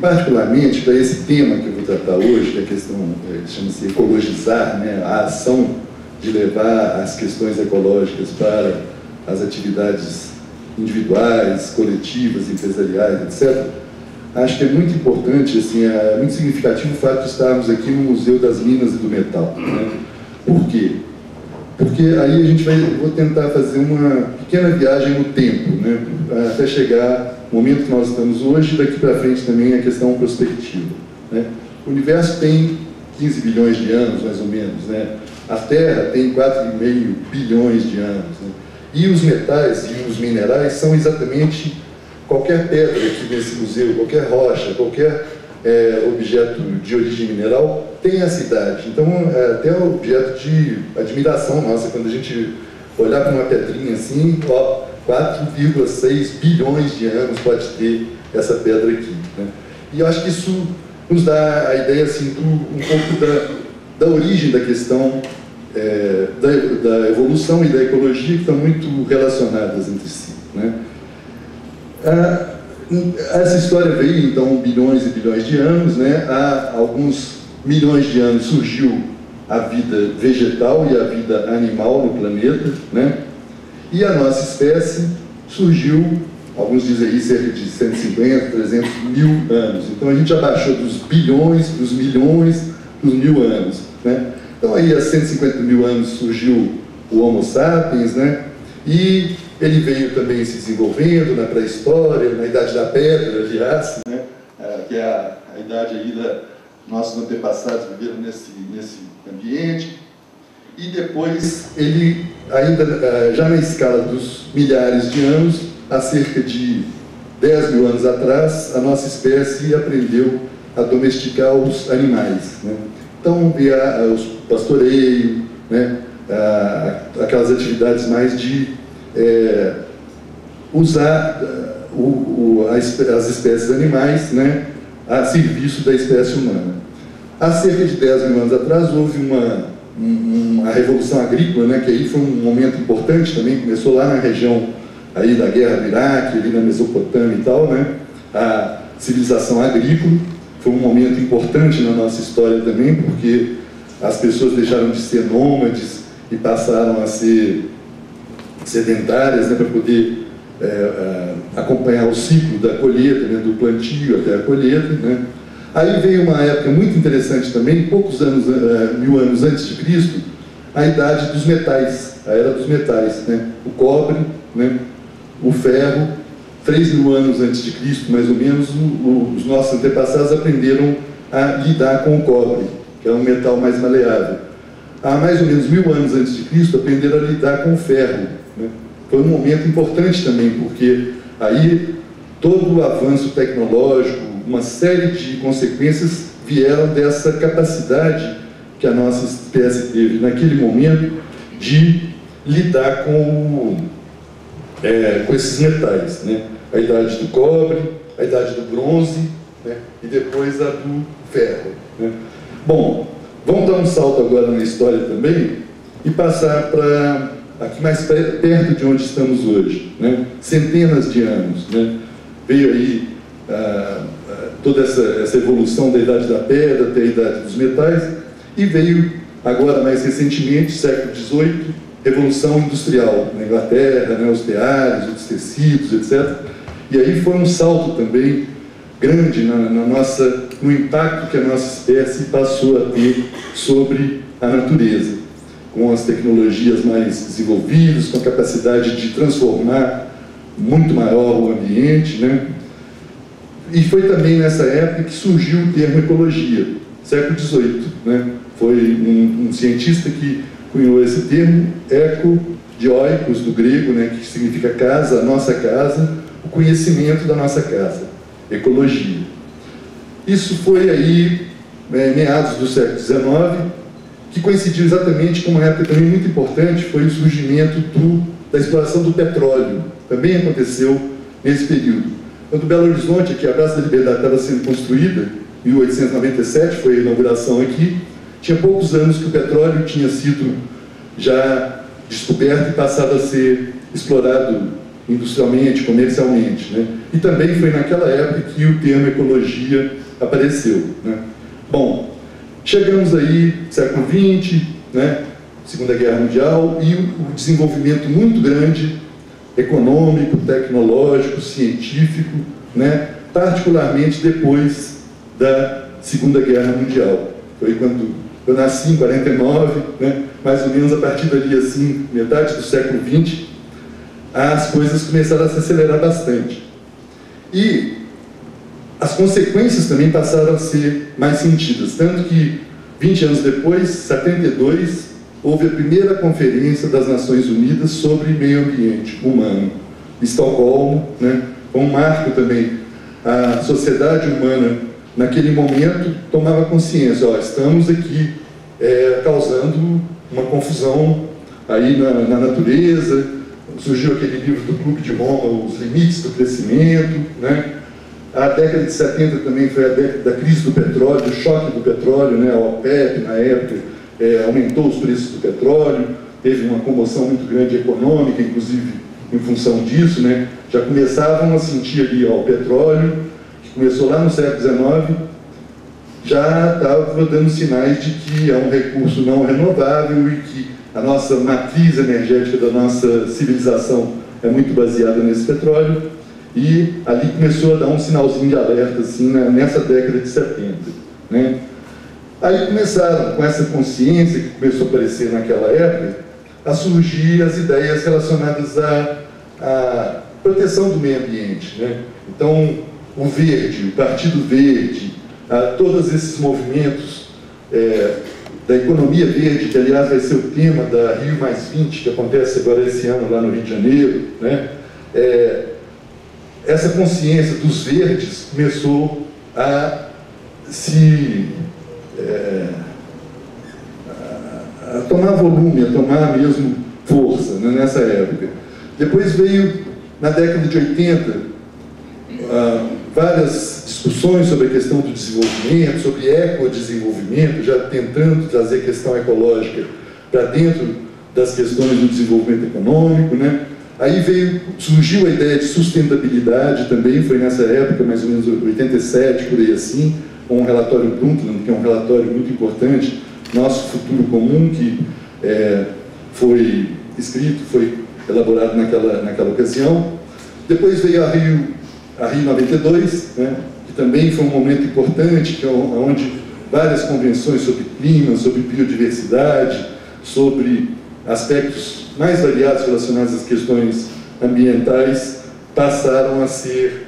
Particularmente para esse tema que eu vou tratar hoje, que é a questão, chama-se ecologizar, né, a ação de levar as questões ecológicas para as atividades individuais, coletivas, empresariais, etc. Acho que é muito importante, assim, é muito significativo o fato de estarmos aqui no Museu das Minas e do Metal, né? Por quê? Porque aí a gente vou tentar fazer uma pequena viagem no tempo, né, até chegar o momento que nós estamos hoje, e daqui para frente também a questão prospectiva, né? O universo tem 15 bilhões de anos, mais ou menos, né? A Terra tem 4,5 bilhões de anos, né? E os metais e os minerais são exatamente qualquer pedra aqui nesse museu, qualquer rocha, qualquer objeto de origem mineral tem essa idade. Então, é até objeto de admiração nossa, quando a gente olhar para uma pedrinha assim, ó, 4,6 bilhões de anos pode ter essa pedra aqui, né? E eu acho que isso nos dá a ideia, assim, um pouco da origem da questão da evolução e da ecologia, que estão muito relacionadas entre si, né? Essa história veio, então, bilhões e bilhões de anos, né? Há alguns milhões de anos surgiu a vida vegetal e a vida animal no planeta, né? E a nossa espécie surgiu, alguns dizem aí, cerca de 150, 300 mil anos. Então a gente abaixou dos bilhões, dos milhões, dos mil anos, né? Então aí há 150 mil anos surgiu o Homo sapiens, né? E ele veio também se desenvolvendo na pré-história, na Idade da Pedra, aliás, né? Que é a idade aí da nossos antepassados viveram nesse ambiente. E depois ele, ainda já na escala dos milhares de anos, há cerca de 10 mil anos atrás, a nossa espécie aprendeu a domesticar os animais, né? Então, o pastoreio, né? Aquelas atividades mais de usar as espécies animais, né, a serviço da espécie humana. Há cerca de 10 mil anos atrás houve uma revolução agrícola, né, que aí foi um momento importante também, começou lá na região aí da guerra do Iraque, ali na Mesopotâmia e tal, né, a civilização agrícola foi um momento importante na nossa história também, porque as pessoas deixaram de ser nômades e passaram a ser sedentárias, né, para poder acompanhar o ciclo da colheita, né, do plantio até a colheita, né. Aí veio uma época muito interessante também, poucos anos, 1000 anos antes de Cristo, a idade dos metais, a era dos metais, né, o cobre, né, o ferro. 3.000 anos antes de Cristo, mais ou menos, os nossos antepassados aprenderam a lidar com o cobre, que é um metal mais maleável. Há mais ou menos 1000 anos antes de Cristo, aprenderam a lidar com o ferro, né? Foi um momento importante também, porque aí todo o avanço tecnológico, uma série de consequências vieram dessa capacidade que a nossa espécie teve naquele momento de lidar com esses metais, né? A idade do cobre, a idade do bronze, né? E depois a do ferro, né? Bom, vamos dar um salto agora na história também e passar para aqui mais perto de onde estamos hoje, né? Centenas de anos, né? Veio aí toda essa evolução da Idade da Pedra até a Idade dos Metais, e veio agora mais recentemente, século XVIII, Revolução Industrial na Inglaterra, né? Os teares, os tecidos, etc. E aí foi um salto também grande no impacto que a nossa espécie passou a ter sobre a natureza, com as tecnologias mais desenvolvidas, com a capacidade de transformar muito maior o ambiente, né? E foi também nessa época que surgiu o termo ecologia, século XVIII, né? Foi um cientista que cunhou esse termo, eco, de oikos, do grego, né? Que significa casa, a nossa casa, o conhecimento da nossa casa, ecologia. Isso foi aí, meados do século XIX, que coincidiu exatamente com uma época também muito importante, foi o surgimento da exploração do petróleo. Também aconteceu nesse período. Quando Belo Horizonte, aqui a Praça da Liberdade estava sendo construída, em 1897, foi a inauguração aqui, tinha poucos anos que o petróleo tinha sido já descoberto e passado a ser explorado industrialmente, comercialmente, né? E também foi naquela época que o termo ecologia apareceu, né? Bom, chegamos aí, século XX, né? Segunda Guerra Mundial, e o desenvolvimento muito grande, econômico, tecnológico, científico, né? Particularmente depois da Segunda Guerra Mundial. Foi quando eu nasci, em 49, né? Mais ou menos a partir dali, assim, metade do século XX, as coisas começaram a se acelerar bastante. E as consequências também passaram a ser mais sentidas, tanto que 20 anos depois, 72, houve a primeira conferência das Nações Unidas sobre meio ambiente humano, Estocolmo, né? Um marco também. A sociedade humana, naquele momento, tomava consciência, ó, estamos aqui causando uma confusão aí na natureza. Surgiu aquele livro do Clube de Roma, Os Limites do Crescimento, né? A década de 70 também foi a década da crise do petróleo, do choque do petróleo, né? A OPEP, na época, aumentou os preços do petróleo, teve uma comoção muito grande econômica, inclusive em função disso, né? Já começavam a sentir ali, ó, o petróleo, que começou lá no século XIX, já estava dando sinais de que é um recurso não renovável e que a nossa matriz energética da nossa civilização é muito baseada nesse petróleo, e ali começou a dar um sinalzinho de alerta, assim, nessa década de 70, né? Aí começaram, com essa consciência que começou a aparecer naquela época, a surgir as ideias relacionadas à proteção do meio ambiente, né? Então, o Verde, o Partido Verde, todos esses movimentos da economia verde, que aliás vai ser o tema da Rio+20, que acontece agora esse ano lá no Rio de Janeiro, né? Essa consciência dos verdes começou a a tomar volume, a tomar mesmo força, né, nessa época. Depois veio, na década de 80, várias discussões sobre a questão do desenvolvimento, sobre ecodesenvolvimento, já tentando trazer a questão ecológica para dentro das questões do desenvolvimento econômico, né? Aí surgiu a ideia de sustentabilidade também, foi nessa época, mais ou menos 87, por aí assim, com um relatório Brundtland, que é um relatório muito importante, Nosso Futuro Comum, que foi escrito, foi elaborado naquela ocasião. Depois veio a Rio 92, né, que também foi um momento importante, que é onde várias convenções sobre clima, sobre biodiversidade, sobre aspectos mais variados relacionados às questões ambientais, passaram a ser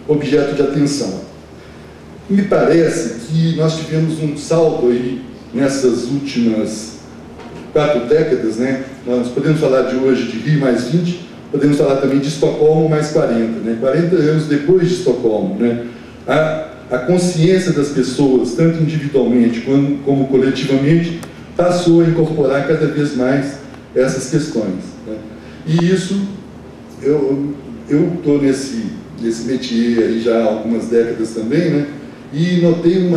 objeto de atenção. Me parece que nós tivemos um salto aí nessas últimas 4 décadas, né? Nós podemos falar de hoje de Rio+20, podemos falar também de Estocolmo +40, né? 40 anos depois de Estocolmo, né? A consciência das pessoas, tanto individualmente como coletivamente, passou a incorporar cada vez mais essas questões, né? E isso, eu estou nesse métier aí já há algumas décadas também, né? E notei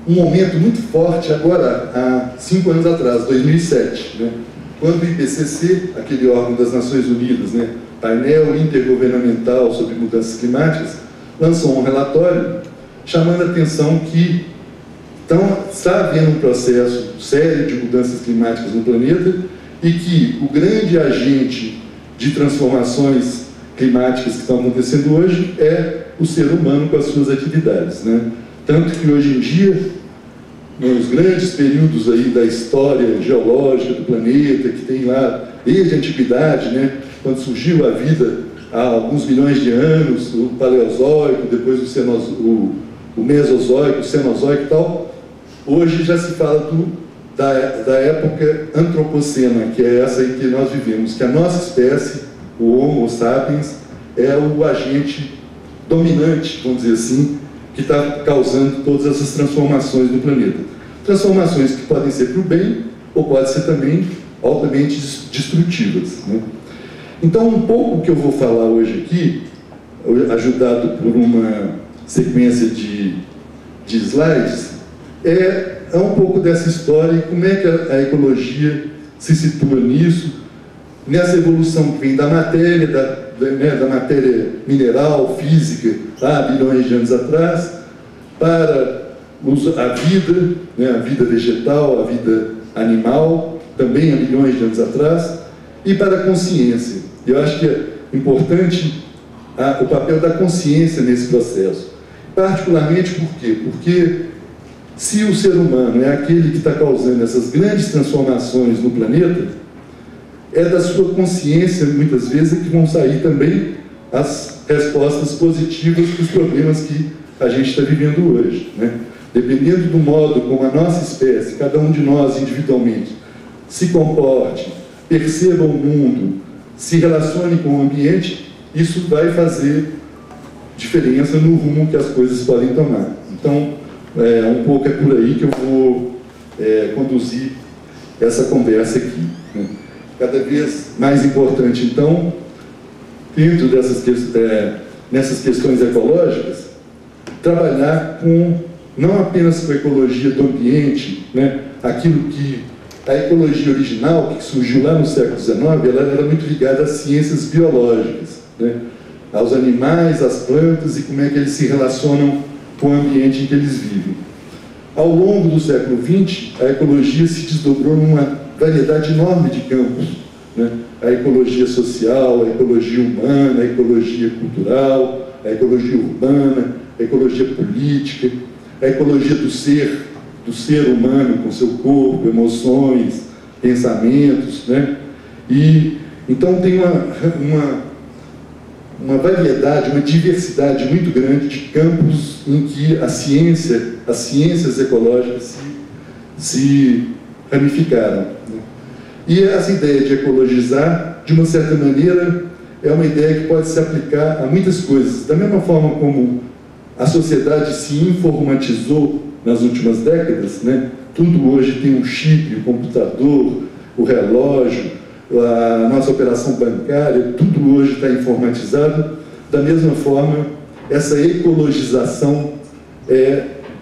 um momento muito forte agora, há 5 anos atrás, 2007, né? Quando o IPCC, aquele órgão das Nações Unidas, né, painel intergovernamental sobre mudanças climáticas, lançou um relatório chamando a atenção que está havendo um processo sério de mudanças climáticas no planeta e que o grande agente de transformações climáticas que estão acontecendo hoje é o ser humano com as suas atividades, né? Tanto que hoje em dia, nos grandes períodos aí da história geológica do planeta, que tem lá desde a antiguidade, né, quando surgiu a vida há alguns milhões de anos, o Paleozoico, depois o Mesozoico, o Cenozoico e tal, hoje já se fala da época antropocena, que é essa em que nós vivemos, que a nossa espécie, o Homo sapiens, é o agente dominante, vamos dizer assim, que está causando todas essas transformações no planeta. Transformações que podem ser para o bem, ou podem ser também altamente destrutivas, né? Então, um pouco que eu vou falar hoje aqui, ajudado por uma sequência de slides, é um pouco dessa história e como é que a ecologia se situa nisso, nessa evolução que vem da matéria, da matéria mineral, física, há bilhões de anos atrás, para a vida, a vida vegetal, a vida animal, também há milhões de anos atrás, e para a consciência. Eu acho que é importante o papel da consciência nesse processo. Particularmente por quê? Porque se o ser humano é aquele que está causando essas grandes transformações no planeta, é da sua consciência, muitas vezes, que vão sair também as respostas positivas para os problemas que a gente está vivendo hoje, né? Dependendo do modo como a nossa espécie, cada um de nós individualmente, se comporte, perceba o mundo, se relacione com o ambiente, isso vai fazer diferença no rumo que as coisas podem tomar. Então, um pouco é por aí que eu vou conduzir essa conversa aqui, né? Cada vez mais importante, então, dentro nessas questões ecológicas, trabalhar não apenas com a ecologia do ambiente, né? Aquilo que a ecologia original, que surgiu lá no século XIX, ela era muito ligada às ciências biológicas, né? Aos animais, às plantas e como é que eles se relacionam com o ambiente em que eles vivem. Ao longo do século XX, a ecologia se desdobrou numa variedade enorme de campos, né? A ecologia social, a ecologia humana, a ecologia cultural, a ecologia urbana, a ecologia política, a ecologia do ser humano com seu corpo, emoções, pensamentos, né? E então tem uma variedade, uma diversidade muito grande de campos em que as ciências ecológicas se ramificaram, né? E essa ideia de ecologizar, de uma certa maneira, é uma ideia que pode se aplicar a muitas coisas. Da mesma forma como a sociedade se informatizou nas últimas décadas, né? Tudo hoje tem um chip, o computador, o relógio, a nossa operação bancária, tudo hoje está informatizado. Da mesma forma, essa ecologização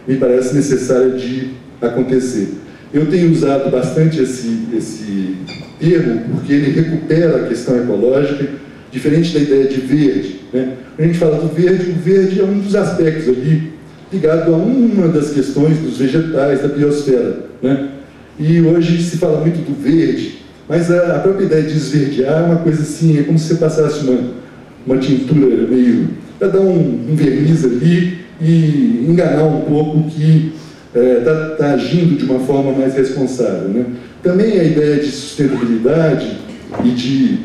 me parece necessária de acontecer. Eu tenho usado bastante esse termo porque ele recupera a questão ecológica, diferente da ideia de verde, né? Quando a gente fala do verde, o verde é um dos aspectos ali ligado a uma das questões dos vegetais, da biosfera, né? E hoje se fala muito do verde, mas a própria ideia de esverdear é uma coisa assim, é como se você passasse uma tintura meio, para dar um verniz ali e enganar um pouco que está agindo de uma forma mais responsável, né? Também a ideia de sustentabilidade e de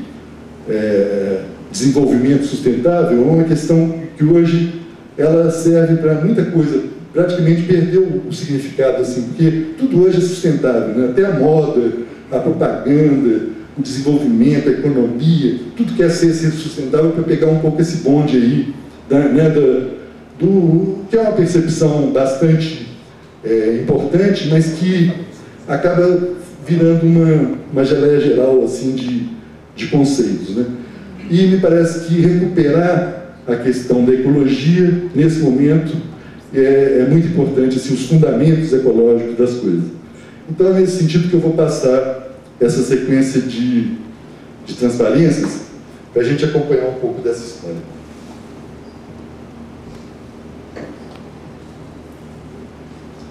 desenvolvimento sustentável é uma questão que hoje ela serve para muita coisa, praticamente perdeu o significado, assim, porque tudo hoje é sustentável, né? Até a moda, a propaganda, o desenvolvimento, a economia, tudo quer ser sustentável para pegar um pouco esse bonde aí, que é uma percepção bastante importante, mas que acaba virando uma geleia geral assim, de conceitos, né? E me parece que recuperar a questão da ecologia, nesse momento, é muito importante, assim, os fundamentos ecológicos das coisas. Então é nesse sentido que eu vou passar essa sequência de transparências para a gente acompanhar um pouco dessa história.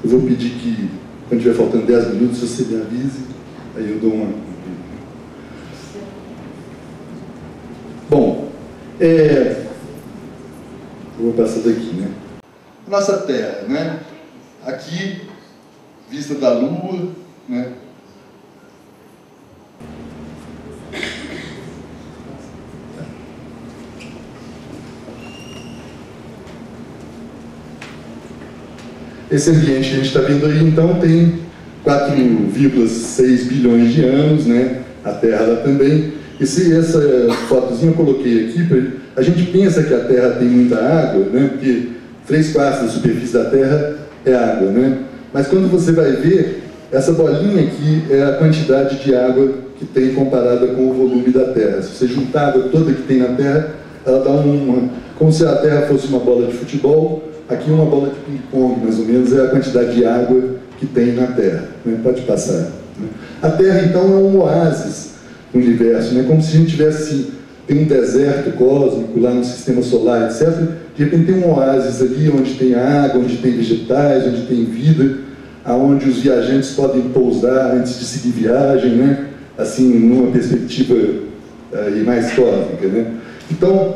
Eu vou pedir que, quando estiver faltando 10 minutos, você me avise, aí eu dou uma... Bom, eu vou passar daqui, né? Nossa Terra, né? Aqui, vista da Lua, né? Esse ambiente que a gente está vendo aí, então, tem 4,6 bilhões de anos, né? A Terra lá também. Essa fotozinha eu coloquei aqui, a gente pensa que a Terra tem muita água, né? Porque 3/4 da superfície da Terra é água, né? Mas quando você vai ver, essa bolinha aqui é a quantidade de água que tem comparada com o volume da Terra. Se você juntar a água toda que tem na Terra, ela dá como se a Terra fosse uma bola de futebol. Aqui uma bola de ping-pong, mais ou menos, é a quantidade de água que tem na Terra, né? Pode passar. A Terra, então, é um oásis no universo, né? Como se a gente tivesse, tem um deserto cósmico lá no sistema solar, etc. De repente tem um oásis ali onde tem água, onde tem vegetais, onde tem vida, aonde os viajantes podem pousar antes de seguir viagem, né? Assim, numa perspectiva mais cósmica, né? Então,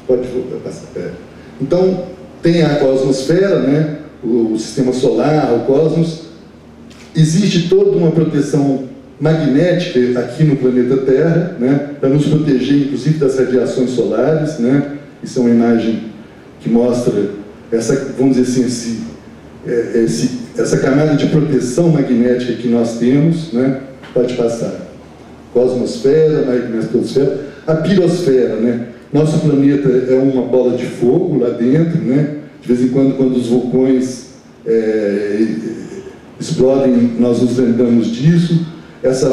pode passar. Então, tem a cosmosfera, né? O sistema solar, o cosmos. Existe toda uma proteção magnética aqui no planeta Terra, né? Para nos proteger, inclusive, das radiações solares, né? Isso é uma imagem que mostra essa, vamos dizer assim, essa camada de proteção magnética que nós temos, né? Pode passar. Cosmosfera, magnetosfera, a pirosfera, né? Nosso planeta é uma bola de fogo lá dentro, né? De vez em quando os vulcões explodem, nós nos lembramos disso. Essa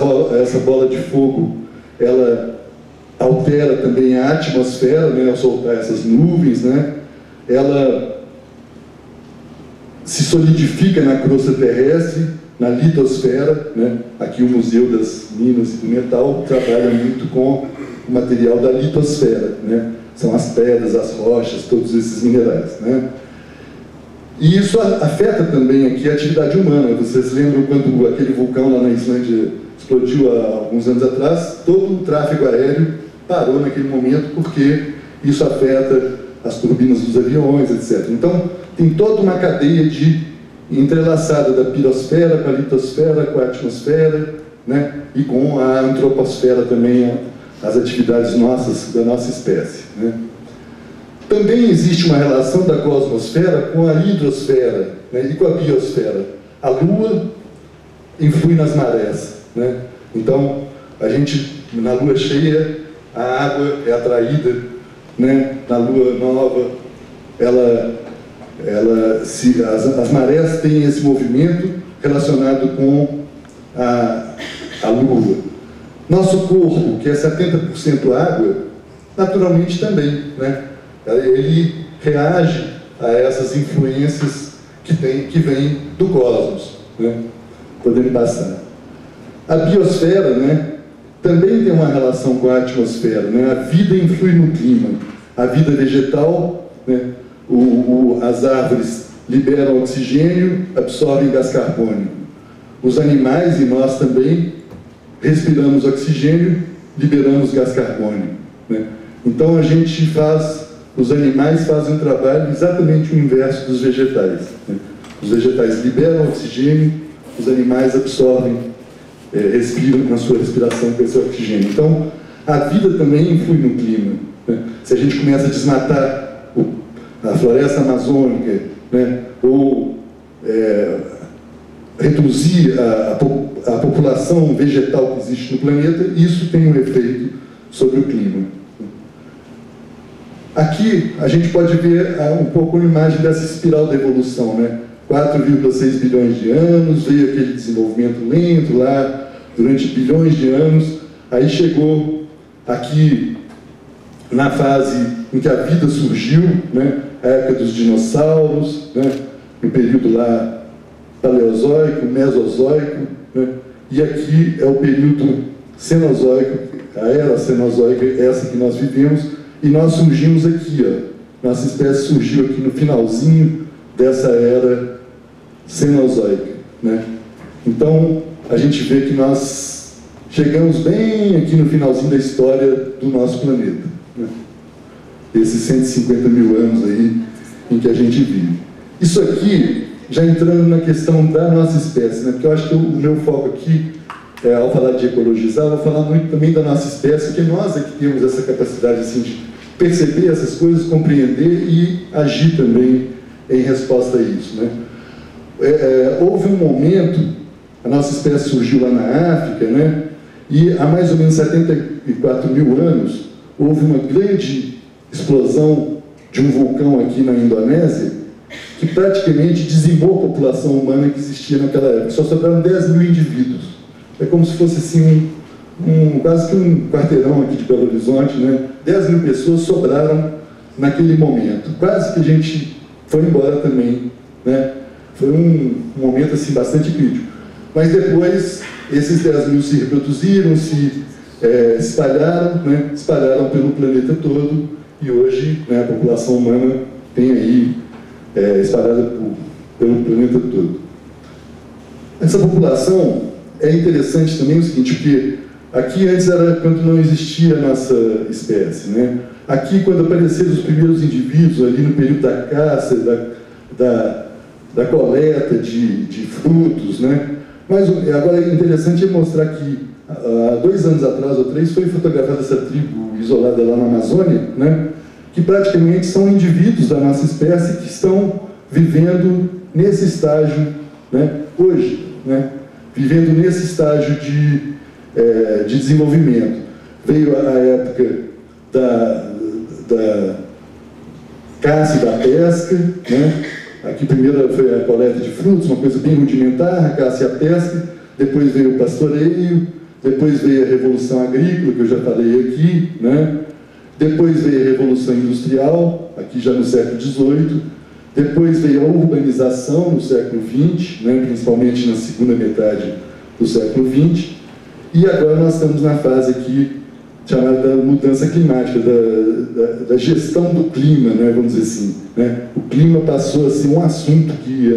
bola de fogo, ela altera também a atmosfera, né? Ao soltar essas nuvens, né? Ela se solidifica na crosta terrestre, na litosfera, né? Aqui o Museu das Minas e do Metal trabalha muito com o material da litosfera, né? São as pedras, as rochas, todos esses minerais, né? E isso afeta também aqui a atividade humana. Vocês lembram quando aquele vulcão lá na Islândia explodiu há alguns anos atrás? Todo o tráfego aéreo parou naquele momento porque isso afeta as turbinas dos aviões, etc. Então, tem toda uma cadeia entrelaçada da pirosfera com a litosfera, com a atmosfera, né? E com a antroposfera também, as atividades nossas, da nossa espécie, né? Também existe uma relação da cosmosfera com a hidrosfera, né? E com a biosfera. A Lua influi nas marés, né? Então, a gente, na Lua cheia, a água é atraída, né? Na Lua nova, as marés têm esse movimento relacionado com a Lua. Nosso corpo, que é 70% água, naturalmente também, né? Ele reage a essas influências que vêm do cosmos, né? Podemos passar. A biosfera, né, também tem uma relação com a atmosfera, né? A vida influi no clima. A vida vegetal, né? As árvores liberam oxigênio, absorvem gás carbônico. Os animais e nós também respiramos oxigênio, liberamos gás carbônico, né? Então os animais fazem um trabalho exatamente o inverso dos vegetais, né? Os vegetais liberam oxigênio, os animais absorvem, respiram na sua respiração com esse oxigênio. Então, a vida também influi no clima, né? Se a gente começa a desmatar a floresta amazônica, né? Ou reduzir a população vegetal que existe no planeta, isso tem um efeito sobre o clima. Aqui a gente pode ver um pouco a imagem dessa espiral da evolução, né? 4,6 bilhões de anos, veio aquele desenvolvimento lento lá, durante bilhões de anos, aí chegou aqui na fase em que a vida surgiu, né? A época dos dinossauros, né? No período lá paleozoico, mesozoico, né? E aqui é o período cenozoico, a era cenozoica, essa que nós vivemos, e nós surgimos aqui, ó. Nossa espécie surgiu aqui no finalzinho dessa era cenozoica, né? Então, a gente vê que nós chegamos bem aqui no finalzinho da história do nosso planeta, né? Esses 150 mil anos aí em que a gente vive. Isso aqui, já entrando na questão da nossa espécie, né? Porque eu acho que o meu foco aqui, ao falar de ecologizar, eu vou falar muito também da nossa espécie, porque nós é que temos essa capacidade assim, de perceber essas coisas, compreender e agir também em resposta a isso, né? Houve um momento, a nossa espécie surgiu lá na África, né? E há mais ou menos 74 mil anos, houve uma grande explosão de um vulcão aqui na Indonésia, que praticamente dizimou a população humana que existia naquela época. Só sobraram 10 mil indivíduos. É como se fosse assim, quase que um quarteirão aqui de Belo Horizonte, né? 10 mil pessoas sobraram naquele momento. Quase que a gente foi embora também, né? Foi um momento assim, bastante crítico. Mas depois, esses 10 mil se reproduziram, se espalharam, né? Espalharam pelo planeta todo, e hoje, né, a população humana tem aí espalhada pelo planeta todo. Essa população é interessante também o seguinte, porque aqui antes era quando não existia a nossa espécie, né? Aqui, quando apareceram os primeiros indivíduos, ali no período da caça, da coleta de frutos, né? Mas agora é interessante mostrar que há 2 anos atrás ou 3 foi fotografada essa tribo isolada lá na Amazônia, né? Que praticamente são indivíduos da nossa espécie que estão vivendo nesse estágio, né? Hoje, né? Vivendo nesse estágio de desenvolvimento. Veio a época da caça e da pesca, né? Aqui primeiro foi a coleta de frutos, uma coisa bem rudimentar, a caça e a pesca, depois veio o pastoreio, depois veio a Revolução Agrícola, que eu já falei aqui, né? Depois veio a Revolução Industrial, aqui já no século XVIII, depois veio a urbanização no século XX, né? Principalmente na segunda metade do século XX, e agora nós estamos na fase aqui chamada da mudança climática, da gestão do clima, né, vamos dizer assim. Né? O clima passou a ser um assunto que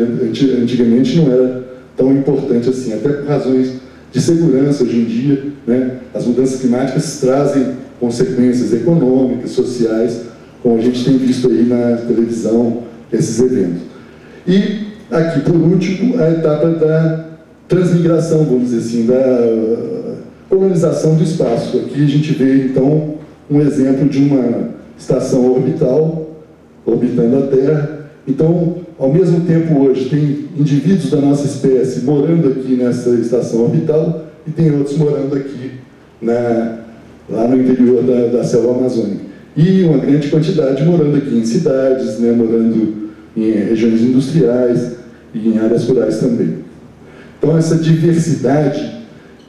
antigamente não era tão importante assim, até por razões de segurança hoje em dia. Né? As mudanças climáticas trazem consequências econômicas, sociais, como a gente tem visto aí na televisão, esses eventos. E aqui, por último, a etapa da transmigração, vamos dizer assim, da colonização do espaço. Aqui a gente vê, então, um exemplo de uma estação orbital, orbitando a Terra. Então, ao mesmo tempo, hoje, tem indivíduos da nossa espécie morando aqui nessa estação orbital e tem outros morando aqui, lá no interior da selva amazônica. E uma grande quantidade morando aqui em cidades, né, morando em regiões industriais e em áreas rurais também. Então, essa diversidade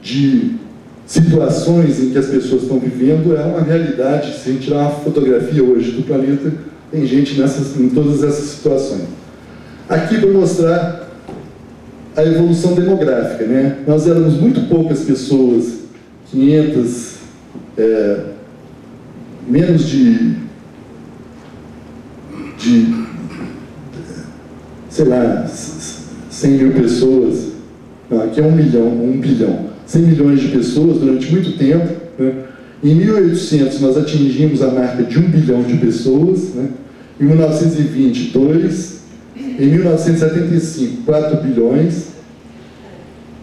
de situações em que as pessoas estão vivendo é uma realidade. Se a gente tirar uma fotografia hoje do planeta, tem gente em todas essas situações. Aqui para mostrar a evolução demográfica, né? Nós éramos muito poucas pessoas, 500, menos de sei lá, 100 mil pessoas. Não, aqui é 1 bilhão. 100 milhões de pessoas durante muito tempo. Né? Em 1800 nós atingimos a marca de 1 bilhão de pessoas. Né? Em 1920, 2. Em 1975, 4 bilhões.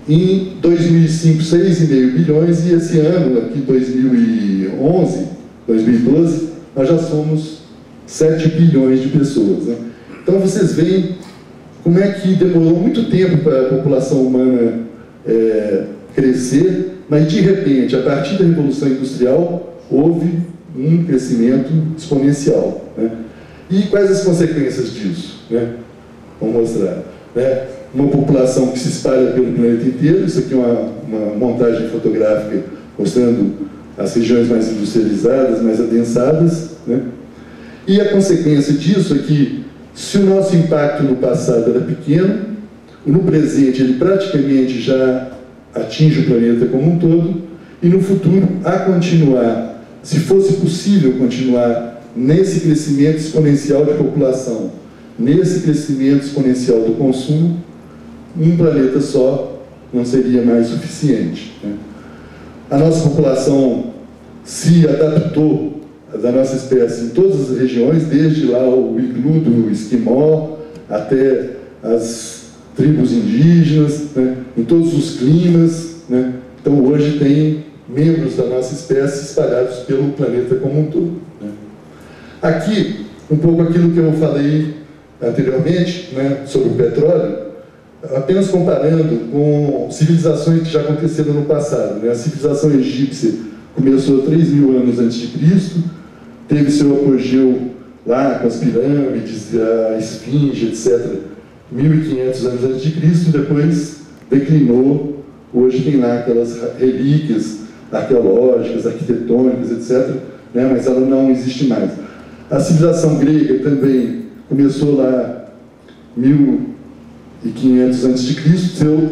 Em 2005, 6,5 bilhões. E esse ano, aqui 2011, 2012, nós já somos 7 bilhões de pessoas. Né? Então vocês veem como é que demorou muito tempo para a população humana crescer, mas de repente, a partir da Revolução Industrial, houve um crescimento exponencial. Né? E quais as consequências disso? Né? Vamos mostrar. Né? Uma população que se espalha pelo planeta inteiro. Isso aqui é uma montagem fotográfica mostrando as regiões mais industrializadas, mais adensadas. Né? E a consequência disso é que, se o nosso impacto no passado era pequeno, no presente ele praticamente já atinge o planeta como um todo, e no futuro, a continuar, se fosse possível continuar nesse crescimento exponencial de população, nesse crescimento exponencial do consumo, um planeta só não seria mais suficiente. Né? A nossa população se adaptou da nossa espécie em todas as regiões, desde lá o iglu do esquimó até as tribos indígenas, né, em todos os climas. Né? Então hoje tem membros da nossa espécie espalhados pelo planeta como um todo. Né? Aqui, um pouco aquilo que eu falei anteriormente, né, sobre o petróleo, apenas comparando com civilizações que já aconteceram no passado. Né? A civilização egípcia começou 3.000 anos antes de Cristo, teve seu apogeu lá com as pirâmides, a esfinge, etc., 1.500 anos antes de Cristo, depois declinou. Hoje tem lá aquelas relíquias arqueológicas, arquitetônicas, etc., né? Mas ela não existe mais. A civilização grega também começou lá e 500 a.C.,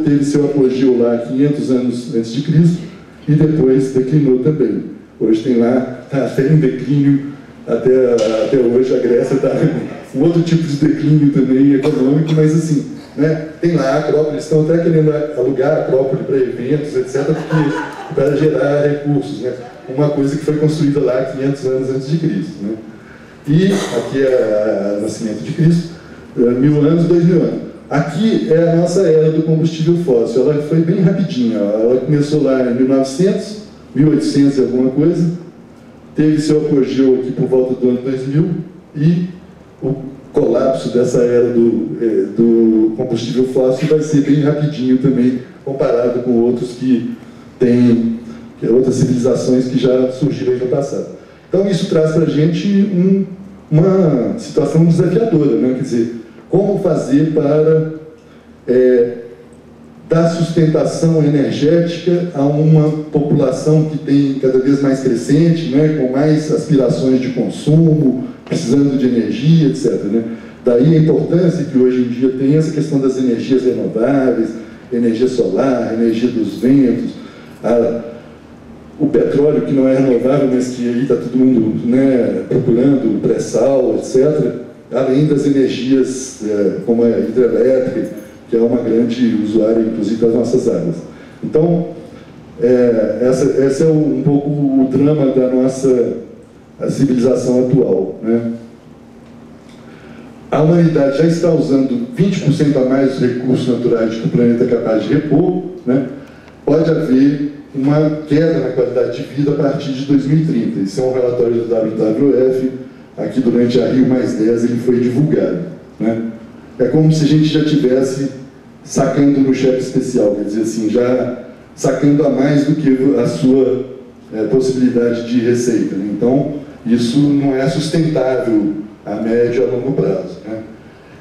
teve seu apogeu lá 500 anos antes de Cristo e depois declinou também. Hoje tem lá, está até em declínio, até hoje a Grécia está um outro tipo de declínio também econômico, mas assim, né, tem lá a Acrópole, estão até querendo alugar a Acrópole para eventos, etc., para gerar recursos, né? Uma coisa que foi construída lá 500 anos antes de Cristo, né? E aqui é o nascimento de Cristo, 1000 anos, 2000 anos. Aqui é a nossa era do combustível fóssil. Ela foi bem rapidinha. Ela começou lá em 1900, 1800 e alguma coisa, teve seu apogeu aqui por volta do ano 2000 e o colapso dessa era do combustível fóssil vai ser bem rapidinho também, comparado com outros outras civilizações que já surgiram no passado. Então isso traz para a gente uma situação desafiadora, né? Quer dizer, como fazer para dar sustentação energética a uma população que tem cada vez mais crescente, né? Com mais aspirações de consumo, precisando de energia, etc., né? Daí a importância que hoje em dia tem essa questão das energias renováveis, energia solar, energia dos ventos, o petróleo que não é renovável, mas que aí está todo mundo, né, procurando pré-sal, etc., além das energias como a hidrelétrica, que é uma grande usuária, inclusive, das nossas águas. Então, esse é um pouco o drama da nossa civilização atual, né? A humanidade já está usando 20% a mais dos recursos naturais que o planeta é capaz de repor, né? Pode haver uma queda na qualidade de vida a partir de 2030. Isso é um relatório do WWF, aqui durante a Rio+10 ele foi divulgado, né? É como se a gente já tivesse sacando no cheque especial, quer dizer assim, já sacando a mais do que a sua possibilidade de receita, né? Então, isso não é sustentável a médio e a longo prazo, né?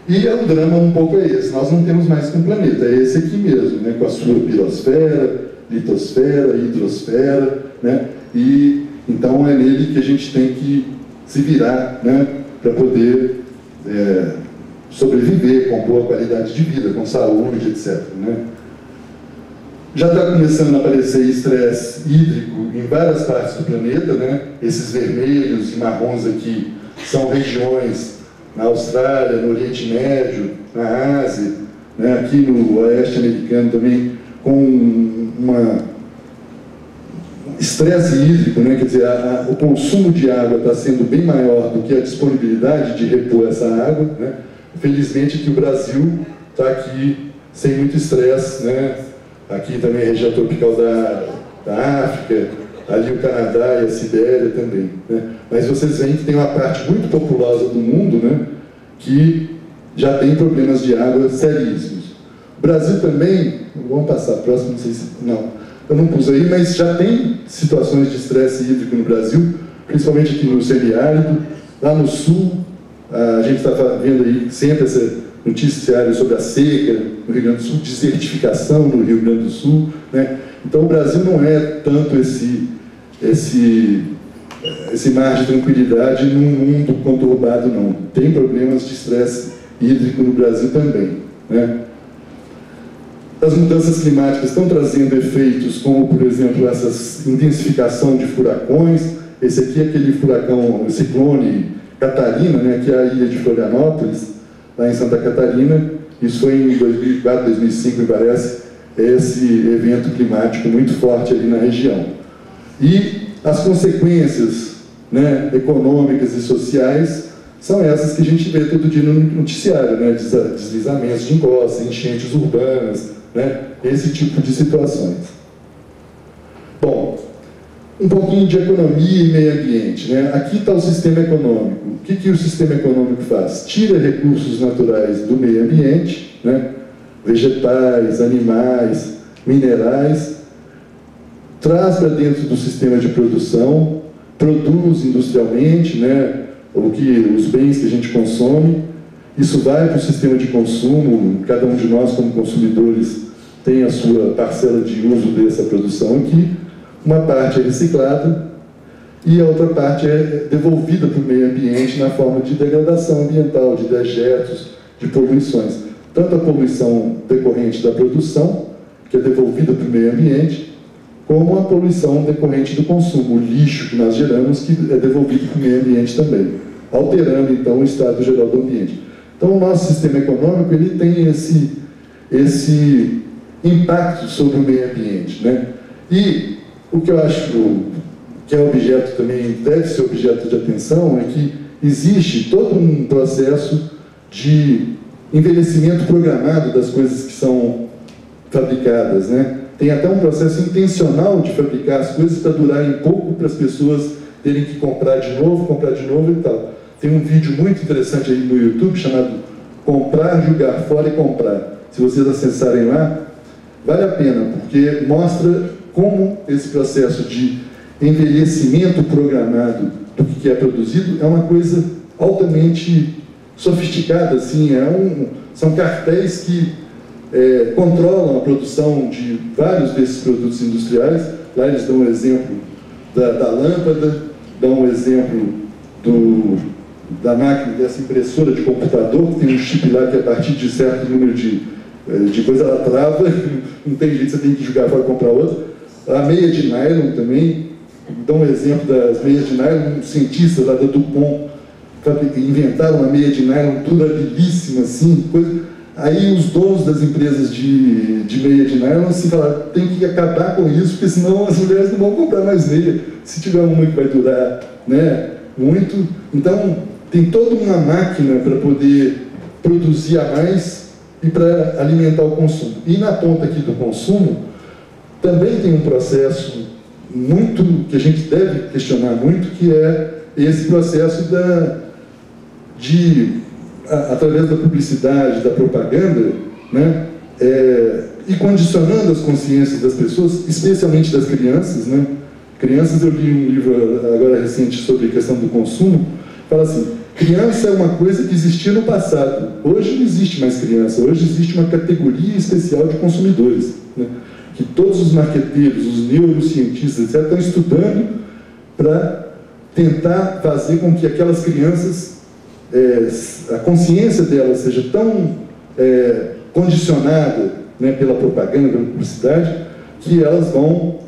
E o drama um pouco é esse, nós não temos mais que um planeta, é esse aqui mesmo, né? Com a sua biosfera, litosfera, hidrosfera, né? E então é nele que a gente tem que se virar, né? Para poder sobreviver com boa qualidade de vida, com saúde, etc., né? Já está começando a aparecer estresse hídrico em várias partes do planeta, né? Esses vermelhos e marrons aqui são regiões na Austrália, no Oriente Médio, na Ásia, né? Aqui no Oeste Americano também, com um estresse hídrico, né? Quer dizer, o consumo de água está sendo bem maior do que a disponibilidade de repor essa água, né? Felizmente que o Brasil está aqui sem muito estresse, né? Aqui também a região tropical da África, ali o Canadá e a Sibéria também, né? Mas vocês veem que tem uma parte muito populosa do mundo, né, que já tem problemas de água seríssimos. O Brasil também, vamos passar próximo, não sei se... Não, eu não pus aí, mas já tem situações de estresse hídrico no Brasil, principalmente aqui no semiárido, lá no sul, a gente está vendo aí sempre essa noticiário sobre a seca no Rio Grande do Sul, desertificação no Rio Grande do Sul, né? Então o Brasil não é tanto esse mar de tranquilidade num mundo conturbado, não. Tem problemas de estresse hídrico no Brasil também, né? As mudanças climáticas estão trazendo efeitos como, por exemplo, essa intensificação de furacões. Esse aqui é aquele furacão, ciclone Catarina, né, que é a ilha de Florianópolis, lá em Santa Catarina. Isso foi em 2004, 2005, me parece, esse evento climático muito forte ali na região. E as consequências, né, econômicas e sociais são essas que a gente vê todo dia no noticiário, né, deslizamentos de encostas, enchentes urbanas, né, esse tipo de situações. Bom, um pouquinho de economia e meio ambiente, né? Aqui está o sistema econômico. O que o sistema econômico faz? Tira recursos naturais do meio ambiente, né? Vegetais, animais, minerais, traz para dentro do sistema de produção, produz industrialmente, né? Os bens que a gente consome. Isso vai para o sistema de consumo, cada um de nós como consumidores tem a sua parcela de uso dessa produção aqui. Uma parte é reciclada e a outra parte é devolvida para o meio ambiente na forma de degradação ambiental, de dejetos, de poluições. tanto a poluição decorrente da produção, que é devolvida para o meio ambiente, como a poluição decorrente do consumo, o lixo que nós geramos, que é devolvido para o meio ambiente também, alterando, então, o estado geral do ambiente. Então, o nosso sistema econômico ele tem esse impacto sobre o meio ambiente, né? E o que eu acho que é objeto também, deve ser objeto de atenção, é que existe todo um processo de envelhecimento programado das coisas que são fabricadas, né? Tem até um processo intencional de fabricar as coisas para durarem pouco, para as pessoas terem que comprar de novo e tal. Tem um vídeo muito interessante aí no YouTube chamado Comprar, Jogar Fora e Comprar. Se vocês acessarem lá, vale a pena, porque mostra como esse processo de envelhecimento programado do que é produzido é uma coisa altamente sofisticada, assim, são cartéis que controlam a produção de vários desses produtos industriais. Lá eles dão um exemplo da lâmpada, dão um exemplo da máquina, dessa impressora de computador, que tem um chip lá que a partir de certo número de coisa ela trava, não tem jeito, você tem que jogar fora e comprar outra. A meia de nylon também, dão um exemplo das meias de nylon, um cientista lá da DuPont inventaram uma meia de nylon durabilíssima, assim, coisa. Aí os donos das empresas de meia de nylon assim, falaram, tem que acabar com isso, porque senão as mulheres não vão comprar mais meia, se tiver uma que vai durar, né, muito. Então, tem toda uma máquina para poder produzir a mais e para alimentar o consumo. E na ponta aqui do consumo, também tem um processo muito, que a gente deve questionar muito, que é esse processo através da publicidade, da propaganda, né, e condicionando as consciências das pessoas, especialmente das crianças, né. Crianças, eu li um livro agora recente sobre a questão do consumo, fala assim, criança é uma coisa que existia no passado, hoje não existe mais criança, hoje existe uma categoria especial de consumidores, né, que todos os marqueteiros, os neurocientistas, etc., estão estudando para tentar fazer com que aquelas crianças, a consciência delas seja tão condicionada, né, pela propaganda, pela publicidade, que elas vão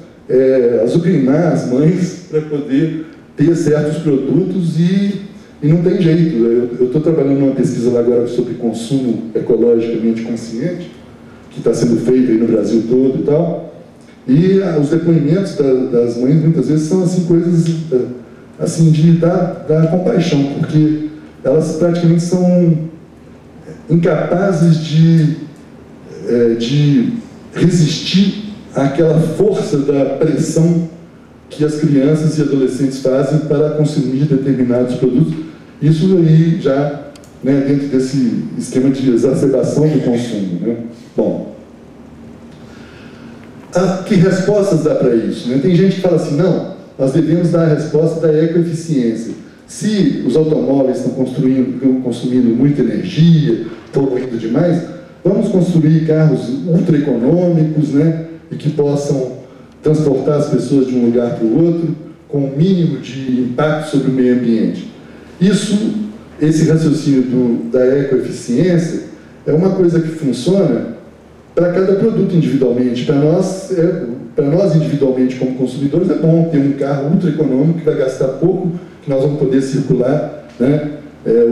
azucrinar as mães para poder ter certos produtos e não tem jeito. Eu estou trabalhando numa pesquisa lá agora sobre consumo ecologicamente consciente, que está sendo feito aí no Brasil todo e tal, e os depoimentos das mães muitas vezes são assim, coisas assim, de dar compaixão, porque elas praticamente são incapazes de resistir àquela força da pressão que as crianças e adolescentes fazem para consumir determinados produtos. Isso aí já, né, dentro desse esquema de exacerbação do consumo, né? Bom, que respostas dá para isso, né? Tem gente que fala assim, não, nós devemos dar a resposta da ecoeficiência. Se os automóveis estão consumindo muita energia, poluindo demais, vamos construir carros ultra econômicos, né, e que possam transportar as pessoas de um lugar para o outro com o mínimo de impacto sobre o meio ambiente. Esse raciocínio da ecoeficiência é uma coisa que funciona para cada produto individualmente. Para nós individualmente como consumidores é bom ter um carro ultra econômico que vai gastar pouco, que nós vamos poder circular, né,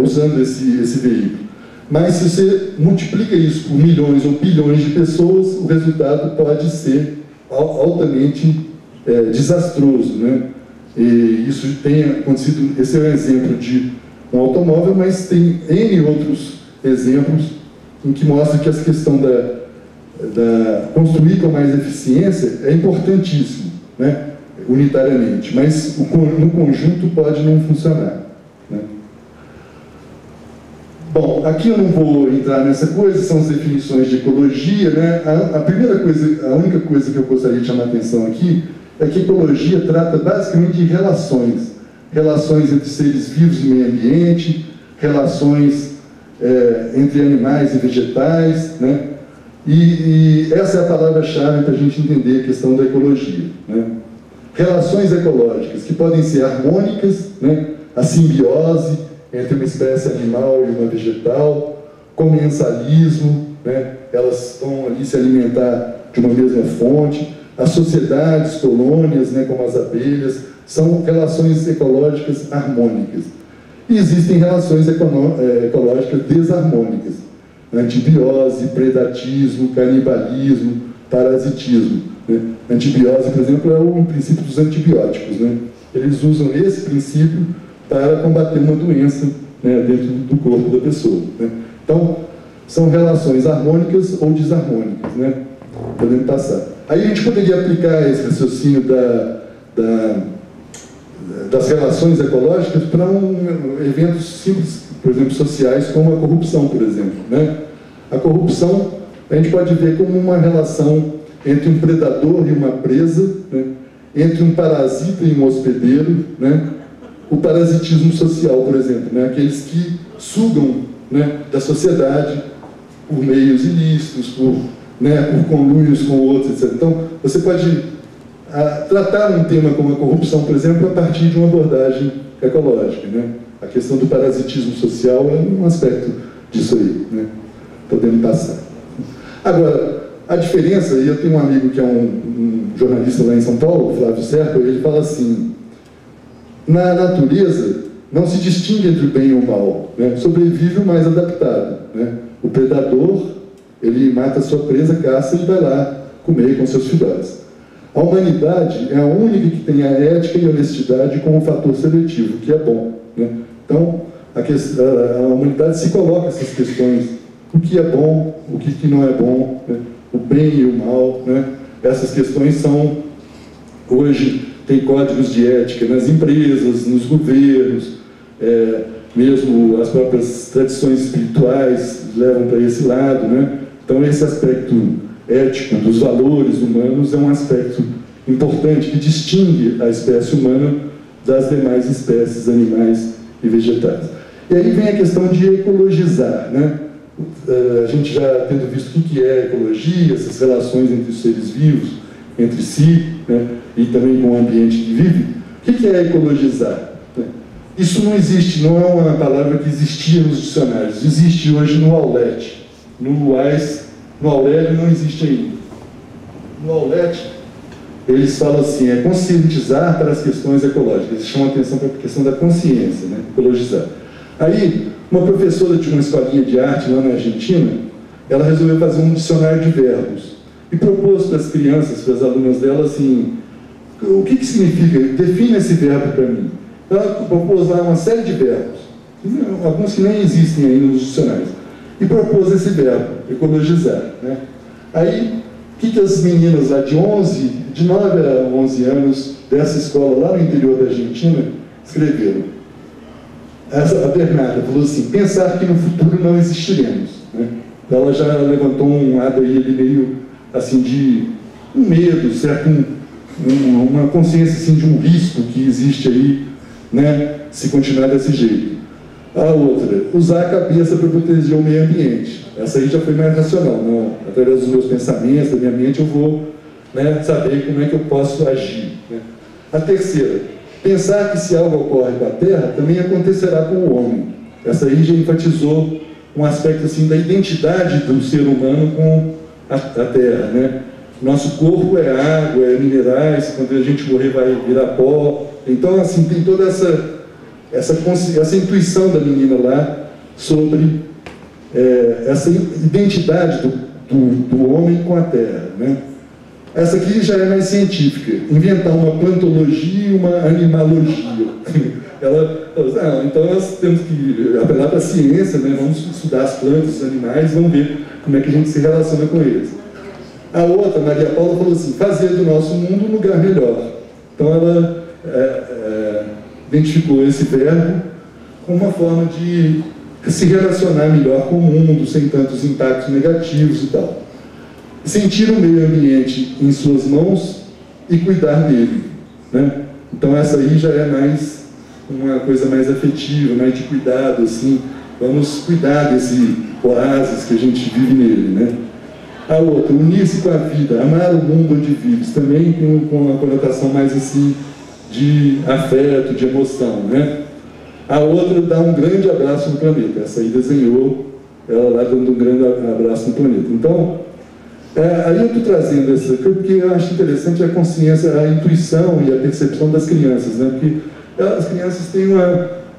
usando esse veículo. Mas se você multiplica isso por milhões ou bilhões de pessoas, o resultado pode ser altamente desastroso, né? E isso tem acontecido. Esse é um exemplo de um automóvel, mas tem N outros exemplos em que mostra que essa questão da construir com mais eficiência é importantíssimo, né, unitariamente, mas no conjunto pode não funcionar, né? Bom, aqui eu não vou entrar nessa coisa, são as definições de ecologia, né? A única coisa que eu gostaria de chamar a atenção aqui é que ecologia trata basicamente de relações entre seres vivos e meio ambiente, relações entre animais e vegetais, né? E essa é a palavra-chave para a gente entender a questão da ecologia, né? Relações ecológicas que podem ser harmônicas, né? A simbiose entre uma espécie animal e uma vegetal, comensalismo, né? Elas vão ali se alimentar de uma mesma fonte. As sociedades, colônias, né, como as abelhas, são relações ecológicas harmônicas. E existem relações ecológicas desarmônicas. Antibiose, predatismo, canibalismo, parasitismo. Né? Antibiose, por exemplo, é o princípio dos antibióticos. Né? Eles usam esse princípio para combater uma doença, né, dentro do corpo da pessoa. Né? Então, são relações harmônicas ou desarmônicas, né? Podemos passar. Aí a gente poderia aplicar esse raciocínio das relações ecológicas para eventos simples, por exemplo, sociais, como a corrupção, por exemplo. Né? A corrupção a gente pode ver como uma relação entre um predador e uma presa, né? Entre um parasita e um hospedeiro, né? O parasitismo social, por exemplo, né? Aqueles que sugam, né, da sociedade por meios ilícitos, por conluios com outros, etc. Então, você pode tratar um tema como a corrupção, por exemplo, a partir de uma abordagem ecológica. Né? A questão do parasitismo social é um aspecto disso aí. Né? Podemos passar. Agora, a diferença, e eu tenho um amigo que é um jornalista lá em São Paulo, Flávio Serpa, ele fala assim: na natureza não se distingue entre o bem e o mal, né? Sobrevive o mais adaptado. Né? O predador, ele mata a sua presa, caça e vai lá comer com seus filhotes. A humanidade é a única que tem a ética e a honestidade como fator seletivo, que é bom. Né? Então, a humanidade se coloca essas questões: o que é bom, o que não é bom, né? O bem e o mal. Né? Essas questões são, hoje, tem códigos de ética nas empresas, nos governos, mesmo as próprias tradições espirituais levam para esse lado. Né? Então, esse aspecto ético dos valores humanos é um aspecto importante que distingue a espécie humana das demais espécies animais e vegetais. E aí vem a questão de ecologizar. Né? A gente já tendo visto o que é ecologia, essas relações entre os seres vivos, entre si, né, e também com o ambiente que vive. O que é ecologizar? Isso não existe, não é uma palavra que existia nos dicionários, existe hoje no Aulete. No Aurélio não existe ainda. No Aulete, eles falam assim: é conscientizar para as questões ecológicas. Eles chamam a atenção para a questão da consciência, né? Ecologizar. Aí, uma professora de uma escolinha de arte lá na Argentina, ela resolveu fazer um dicionário de verbos e propôs para as crianças, para as alunas dela, assim: o que significa? Defina esse verbo para mim. Ela propôs lá uma série de verbos, alguns que nem existem ainda nos dicionários, e propôs esse verbo, ecologizar. Né? Aí, o que as meninas lá de 9 a 11 anos dessa escola lá no interior da Argentina escreveram? A Bernarda falou assim: pensar que no futuro não existiremos. Né? Ela já levantou um lado aí meio assim de um medo, certo? Uma consciência assim, de um risco que existe aí, né, se continuar desse jeito. A outra, usar a cabeça para proteger o meio ambiente. Essa aí já foi mais racional. Não, através dos meus pensamentos, da minha mente, eu vou, né, saber como é que eu posso agir. Né? A terceira, pensar que se algo ocorre com a Terra, também acontecerá com o homem. Essa aí já enfatizou um aspecto assim, da identidade do ser humano com a Terra. Né? Nosso corpo é água, é minerais, quando a gente morrer vai virar pó. Então, assim, tem toda essa intuição da menina lá sobre essa identidade do homem com a Terra. Né? Essa aqui já é mais científica, inventar uma plantologia e uma animalogia. Então nós temos que apelar para a ciência, né? Vamos estudar as plantas, os animais, vamos ver como é que a gente se relaciona com eles. A outra, Maria Paula, falou assim: fazer do nosso mundo um lugar melhor. Então ela identificou esse verbo como uma forma de se relacionar melhor com o mundo, sem tantos impactos negativos e tal. Sentir o meio ambiente em suas mãos e cuidar dele. Né? Então essa aí já é mais uma coisa mais afetiva, mais de cuidado, assim. Vamos cuidar desse oásis que a gente vive nele. Né? A outra, unir-se com a vida, amar o mundo onde vives, também com uma conotação mais assim de afeto, de emoção. Né? A outra, dar um grande abraço no planeta. Essa aí desenhou ela lá dando um grande abraço no planeta. Então, aí eu estou trazendo essa, porque eu acho interessante a consciência, a intuição e a percepção das crianças, né? Porque as crianças têm,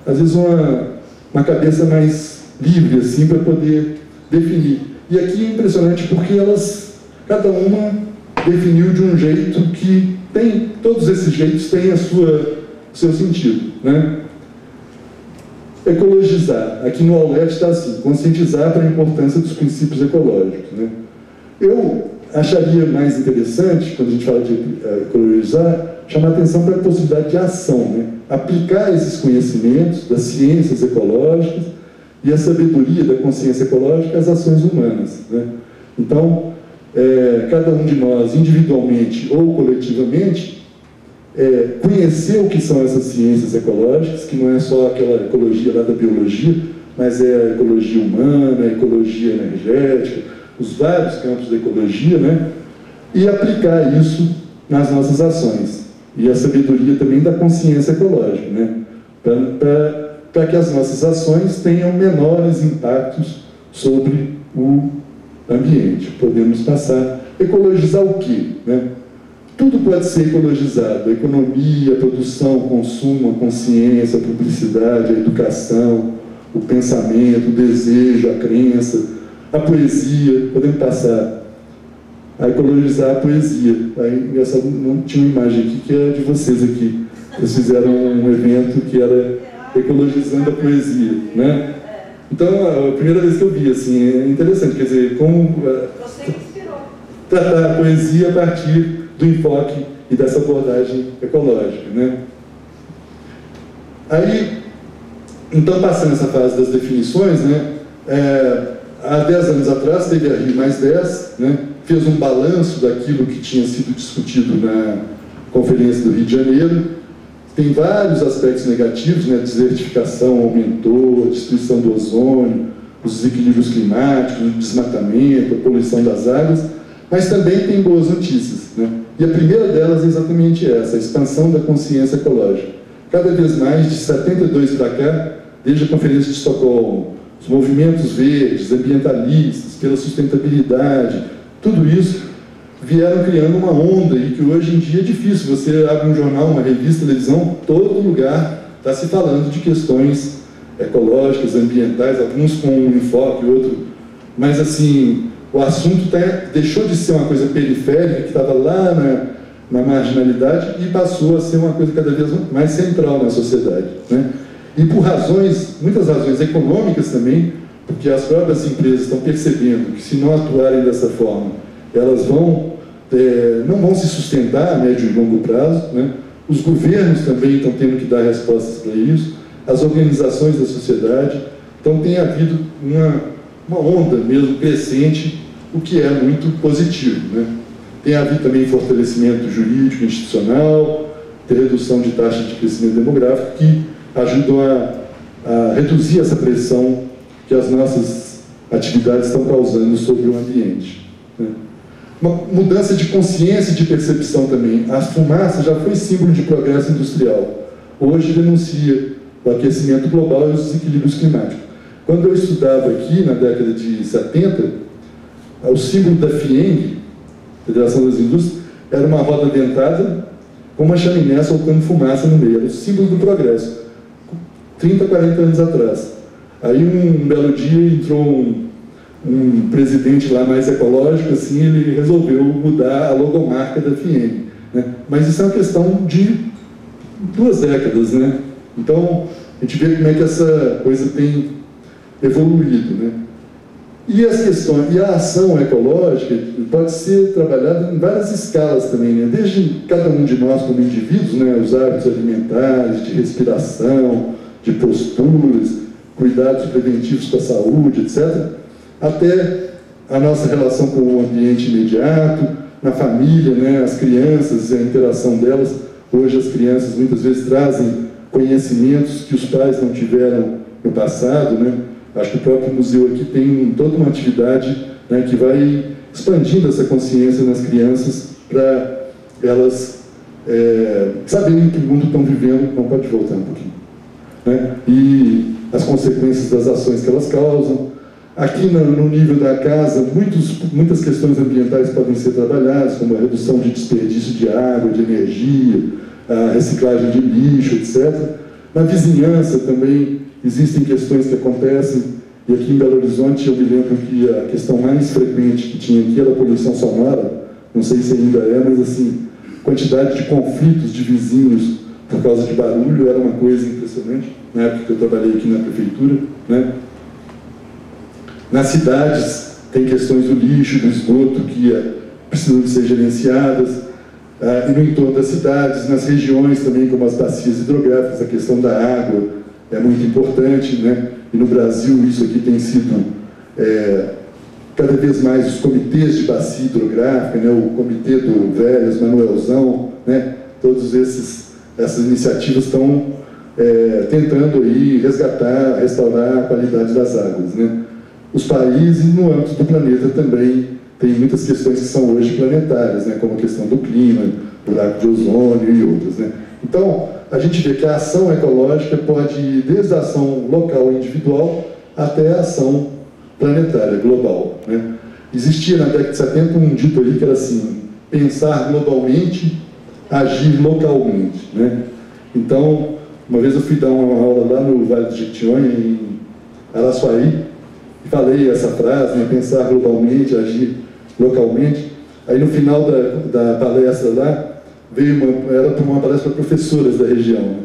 às vezes, uma cabeça mais livre, assim, para poder definir. E aqui é impressionante porque cada uma definiu de um jeito que todos esses jeitos têm seu sentido, né? Ecologizar. Aqui no Aulete está assim, conscientizar para a importância dos princípios ecológicos, né? Eu acharia mais interessante, quando a gente fala de ecologizar, chamar atenção para a possibilidade de ação, né? Aplicar esses conhecimentos das ciências ecológicas e a sabedoria da consciência ecológica às ações humanas, né? Então, cada um de nós, individualmente ou coletivamente, conhecer o que são essas ciências ecológicas, que não é só aquela ecologia lá da biologia, mas é a ecologia humana, a ecologia energética, os vários campos da ecologia, né? E aplicar isso nas nossas ações. E a sabedoria também da consciência ecológica, né? Para que as nossas ações tenham menores impactos sobre o ambiente. Podemos passar, ecologizar o quê, né? Tudo pode ser ecologizado: a economia, a produção, o consumo, a consciência, a publicidade, a educação, o pensamento, o desejo, a crença, a poesia. Podemos passar a ecologizar a poesia. Aí, não tinha uma imagem aqui que é de vocês aqui. Eles fizeram um evento que era ecologizando a poesia, né? Então, a primeira vez que eu vi, assim, é interessante, quer dizer, como você inspirou. Tratar a poesia a partir do enfoque e dessa abordagem ecológica, né? Aí, então, passando essa fase das definições, né? Há 10 anos atrás teve a Rio+10, né? Fez um balanço daquilo que tinha sido discutido na Conferência do Rio de Janeiro. Tem vários aspectos negativos, né? A desertificação aumentou, a destruição do ozônio, os desequilíbrios climáticos, o desmatamento, a poluição das águas, mas também tem boas notícias, né? E a primeira delas é exatamente essa, a expansão da consciência ecológica. Cada vez mais, de 72 para cá, desde a Conferência de Estocolmo, os movimentos verdes, ambientalistas, pela sustentabilidade, tudo isso vieram criando uma onda aí que hoje em dia é difícil. Você abre um jornal, uma revista, televisão, todo lugar está se falando de questões ecológicas, ambientais, alguns com um enfoque, outro. Mas, assim, o assunto deixou de ser uma coisa periférica, que estava lá na marginalidade, e passou a ser uma coisa cada vez mais central na sociedade, né? E por muitas razões econômicas também, porque as próprias empresas estão percebendo que, se não atuarem dessa forma, elas não vão se sustentar a médio e longo prazo, né? Os governos também estão tendo que dar respostas para isso, as organizações da sociedade. Então tem havido uma onda mesmo crescente, o que é muito positivo, né? Tem havido também fortalecimento jurídico, institucional, redução de taxa de crescimento demográfico, que ajudam a reduzir essa pressão que as nossas atividades estão causando sobre o ambiente, né? Uma mudança de consciência e de percepção também. A fumaça já foi símbolo de progresso industrial. Hoje denuncia o aquecimento global e os desequilíbrios climáticos. Quando eu estudava aqui, na década de 70, o símbolo da FIENG, Federação das Indústrias, era uma roda dentada com uma chaminé soltando fumaça no meio. Era o símbolo do progresso. 30, 40 anos atrás. Aí, um belo dia, entrou um presidente lá mais ecológico, assim, ele resolveu mudar a logomarca da FIENG, né? Mas isso é uma questão de 2 décadas, né? Então, a gente vê como é que essa coisa tem evoluído, né? E a ação ecológica pode ser trabalhada em várias escalas também, né? Desde cada um de nós como indivíduos, né? Os hábitos alimentares, de respiração, de posturas, cuidados preventivos com a saúde, etc., até a nossa relação com o ambiente imediato, na família, né? As crianças, a interação delas. Hoje as crianças muitas vezes trazem conhecimentos que os pais não tiveram no passado, né? Acho que o próprio museu aqui tem toda uma atividade, né, que vai expandindo essa consciência nas crianças para elas saberem que mundo estão vivendo. Não, pode voltar um pouquinho, né? E as consequências das ações que elas causam. Aqui no nível da casa, muitas questões ambientais podem ser trabalhadas, como a redução de desperdício de água, de energia, a reciclagem de lixo, etc. Na vizinhança também existem questões que acontecem, e aqui em Belo Horizonte eu me lembro que a questão mais frequente que tinha aqui era a poluição sonora, não sei se ainda é, mas assim, quantidade de conflitos de vizinhos por causa de barulho era uma coisa impressionante, na época que eu trabalhei aqui na prefeitura, né? Nas cidades, tem questões do lixo, do esgoto, que precisam de ser gerenciadas, e no entorno das cidades, nas regiões também, como as bacias hidrográficas, a questão da água é muito importante, né? E no Brasil isso aqui tem sido, cada vez mais, os comitês de bacia hidrográfica, né? O comitê do Velhas, Manuelzão, né? Todas essas iniciativas estão tentando aí resgatar, restaurar a qualidade das águas, né? Os países, no âmbito do planeta também, tem muitas questões que são hoje planetárias, né? Como a questão do clima, buraco de ozônio e outras, né? Então, a gente vê que a ação ecológica pode ir desde a ação local e individual até a ação planetária, global, né? Existia na década de 70 um dito aí que era assim: pensar globalmente, agir localmente, né? Então, uma vez eu fui dar uma aula lá no Vale do Jequitinhonha, em Araçuaí, e falei essa frase, né? Pensar globalmente, agir localmente. Aí no final da palestra lá, era uma palestra para professoras da região, né?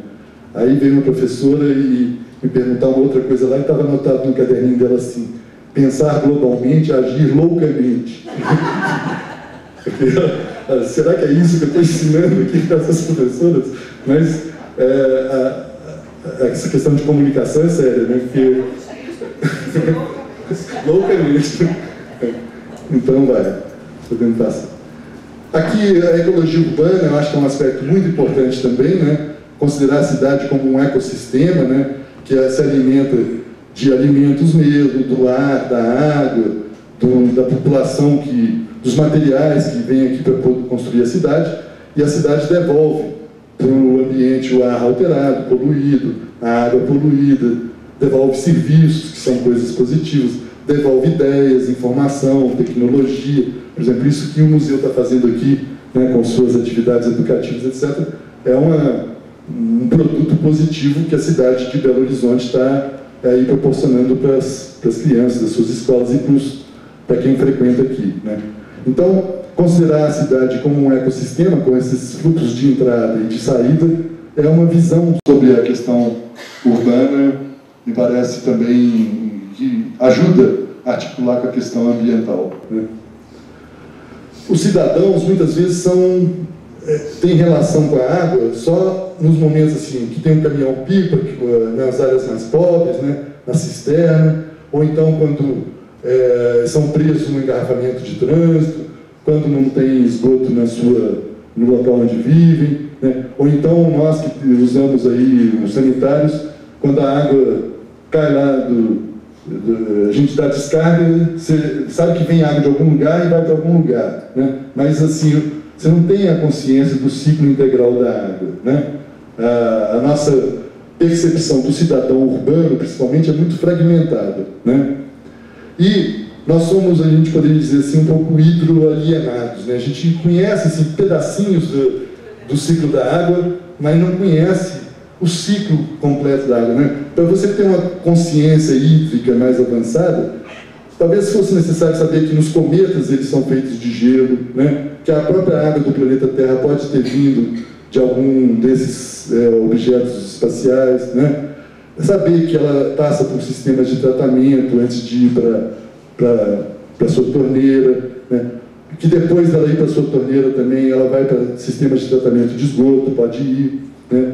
Aí veio uma professora e me perguntar uma outra coisa lá, e estava anotado no caderninho dela assim: pensar globalmente, agir loucamente. Será que é isso que eu estou ensinando aqui para essas professoras? Mas essa questão de comunicação é séria, né? Porque loucamente. Então vai, podemos passar. Aqui a ecologia urbana, eu acho que é um aspecto muito importante também, né? Considerar a cidade como um ecossistema, né? Que se alimenta de alimentos mesmo, do ar, da água, da população, dos materiais que vêm aqui para construir a cidade, e a cidade devolve para o ambiente o ar alterado, poluído, a água poluída, devolve serviços, que são coisas positivas, devolve ideias, informação, tecnologia. Por exemplo, isso que o museu está fazendo aqui, né, com suas atividades educativas, etc., é um produto positivo que a cidade de Belo Horizonte está aí proporcionando para as crianças das suas escolas e para quem frequenta aqui, né? Então, considerar a cidade como um ecossistema, com esses fluxos de entrada e de saída, é uma visão sobre a questão urbana, me parece também que ajuda a articular com a questão ambiental, né? Os cidadãos, muitas vezes, têm relação com a água só nos momentos assim, que tem um caminhão-pipa, nas áreas mais pobres, né, na cisterna, ou então quando são presos no engarrafamento de trânsito, quando não tem esgoto no local onde vivem, né, ou então nós que usamos aí os sanitários, quando a água cai lá a gente dá descarga, você sabe que vem água de algum lugar e vai para algum lugar, né? Mas assim, você não tem a consciência do ciclo integral da água, né? A nossa percepção do cidadão urbano, principalmente, é muito fragmentada, né? E nós somos, a gente poderia dizer assim, um pouco hidroalienados, né? A gente conhece assim, pedacinhos do ciclo da água, mas não conhece o ciclo completo da água, né? Para você ter uma consciência hídrica mais avançada, talvez fosse necessário saber que nos cometas eles são feitos de gelo, né? Que a própria água do planeta Terra pode ter vindo de algum desses objetos espaciais, né? Saber que ela passa por sistemas de tratamento antes de ir para a sua torneira, né? Que depois dela ir para a sua torneira também, ela vai para sistemas de tratamento de esgoto, pode ir, né?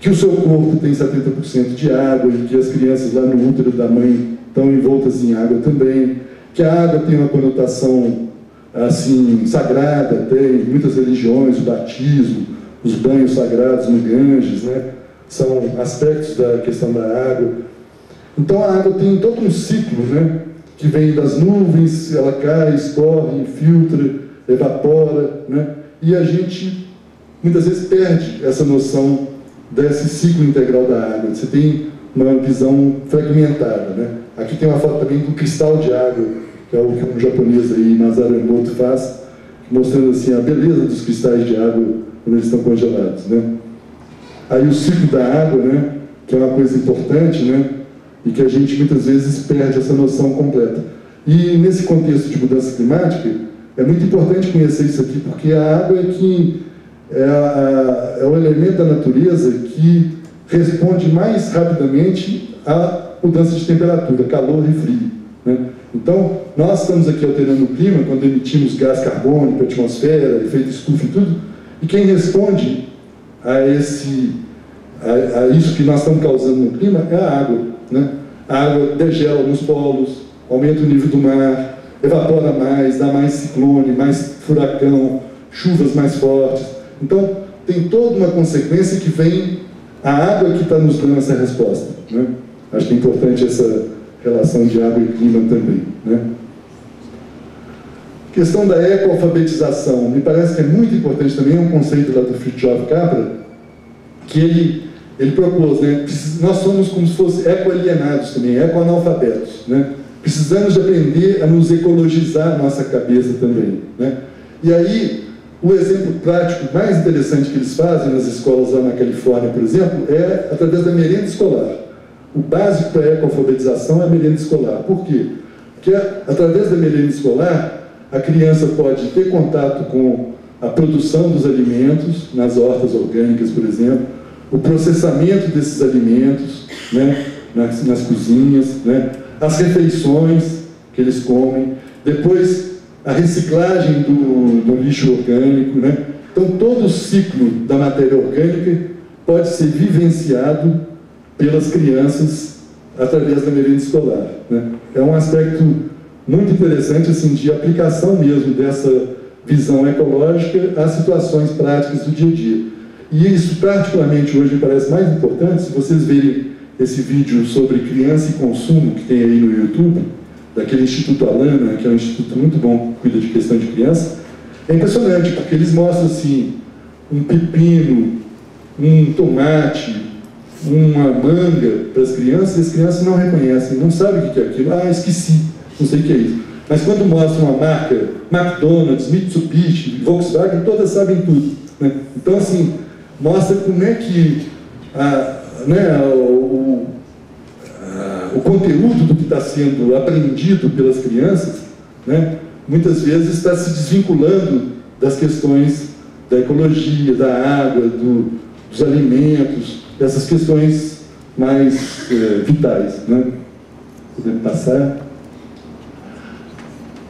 Que o seu corpo tem 70% de água e que as crianças lá no útero da mãe estão envoltas em água também, que a água tem uma conotação assim, sagrada, tem muitas religiões, o batismo, os banhos sagrados no Ganges, né? São aspectos da questão da água. Então a água tem todo um ciclo, né? Que vem das nuvens, ela cai, escorre, infiltra, evapora, né? E a gente muitas vezes perde essa noção desse ciclo integral da água. Você tem uma visão fragmentada, né? Aqui tem uma foto também do cristal de água, que é o que um japonês aí, Masaru Emoto, faz, mostrando assim a beleza dos cristais de água quando eles estão congelados, né? Aí o ciclo da água, né, que é uma coisa importante, né, e que a gente muitas vezes perde essa noção completa. E nesse contexto de mudança climática, é muito importante conhecer isso aqui, porque a água é o elemento da natureza que responde mais rapidamente à mudança de temperatura, calor e frio, né? Então, nós estamos aqui alterando o clima quando emitimos gás carbônico para a atmosfera, efeito estufa e tudo, e quem responde a isso que nós estamos causando no clima é a água, né? A água degela nos polos, aumenta o nível do mar, evapora mais, dá mais ciclone, mais furacão, chuvas mais fortes. Então, tem toda uma consequência que vem a água que está nos dando essa resposta, né? Acho que é importante essa relação de água e clima também, né? Questão da ecoalfabetização, me parece que é muito importante também, é um conceito lá do Fritjof Capra, que ele propôs, né? Nós somos como se fossem ecoalienados também, ecoanalfabetos, né? Precisamos de aprender a nos ecologizar a nossa cabeça também, né? E aí, o exemplo prático mais interessante que eles fazem nas escolas lá na Califórnia, por exemplo, é através da merenda escolar. O básico para a ecoalfabetização é a merenda escolar. Por quê? Porque através da merenda escolar, a criança pode ter contato com a produção dos alimentos, nas hortas orgânicas, por exemplo, o processamento desses alimentos, né, nas cozinhas, né, as refeições que eles comem, depois a reciclagem do lixo orgânico, né? Então, todo o ciclo da matéria orgânica pode ser vivenciado pelas crianças através da merenda escolar, né? É um aspecto muito interessante assim, de aplicação mesmo dessa visão ecológica às situações práticas do dia a dia. E isso, particularmente, hoje me parece mais importante, se vocês verem esse vídeo sobre criança e consumo que tem aí no YouTube, daquele Instituto Alana, que é um instituto muito bom que cuida de questão de criança, é impressionante, porque eles mostram assim, um pepino, um tomate, uma manga para as crianças, e as crianças não reconhecem, não sabem o que é aquilo. Ah, esqueci, não sei o que é isso. Mas quando mostram uma marca, McDonald's, Mitsubishi, Volkswagen, todas sabem tudo, né? Então, assim, mostra como é que o conteúdo do que está sendo aprendido pelas crianças, né, muitas vezes está se desvinculando das questões da ecologia, da água, dos alimentos, dessas questões mais vitais, né? Podemos passar?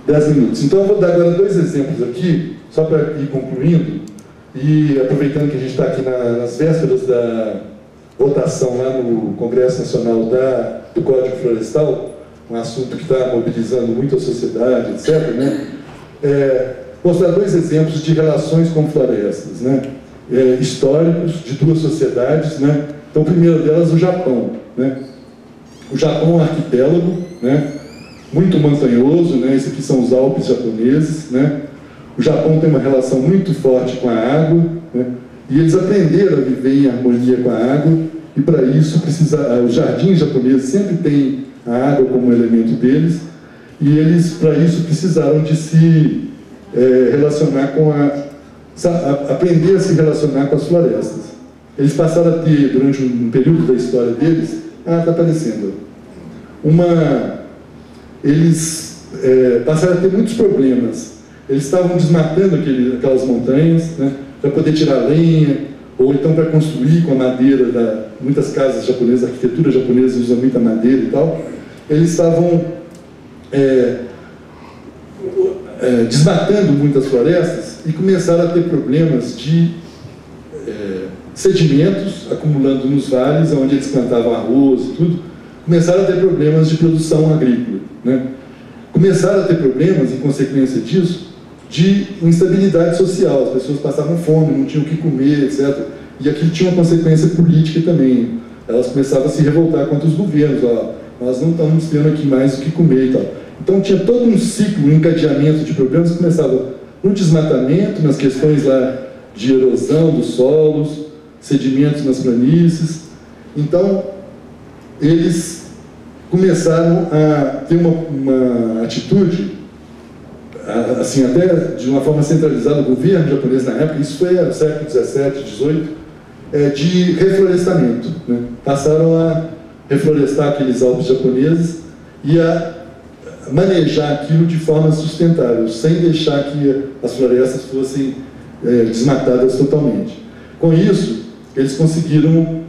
10 minutos. Então, eu vou dar agora 2 exemplos aqui, só para ir concluindo, e aproveitando que a gente está aqui nas vésperas da votação lá no Congresso Nacional do Código Florestal, um assunto que está mobilizando muito a sociedade, etc., né? Mostrar 2 exemplos de relações com florestas, né? Históricos de 2 sociedades, né? Então, o primeiro delas, o Japão, né? O Japão é um arquipélago, né, muito montanhoso, né? Esse aqui são os Alpes japoneses, né? O Japão tem uma relação muito forte com a água, né? E eles aprenderam a viver em harmonia com a água, e para isso os jardins japoneses sempre têm a água como elemento deles, e eles para isso precisaram de se relacionar aprender a se relacionar com as florestas. Eles passaram a ter, durante um período da história deles, está aparecendo, eles passaram a ter muitos problemas. Eles estavam desmatando aquelas montanhas, né, para poder tirar lenha, ou então para construir com a madeira, muitas casas japonesas, a arquitetura japonesa usa muita madeira e tal. Eles estavam desmatando muitas florestas e começaram a ter problemas de sedimentos acumulando nos vales, onde eles plantavam arroz e tudo. Começaram a ter problemas de produção agrícola, né? Começaram a ter problemas, em consequência disso, de instabilidade social. As pessoas passavam fome, não tinham o que comer, etc. E aquilo tinha uma consequência política também. Elas começavam a se revoltar contra os governos. Nós não estamos tendo aqui mais o que comer e tal. Então tinha todo um ciclo, um encadeamento de problemas que começava no desmatamento, nas questões lá de erosão dos solos, sedimentos nas planícies. Então, eles começaram a ter uma atitude, assim, até de uma forma centralizada, o governo japonês na época, isso foi no século XVII, XVIII, de reflorestamento, né? Passaram a reflorestar aqueles Alpes japoneses e a manejar aquilo de forma sustentável, sem deixar que as florestas fossem desmatadas totalmente. Com isso, eles conseguiram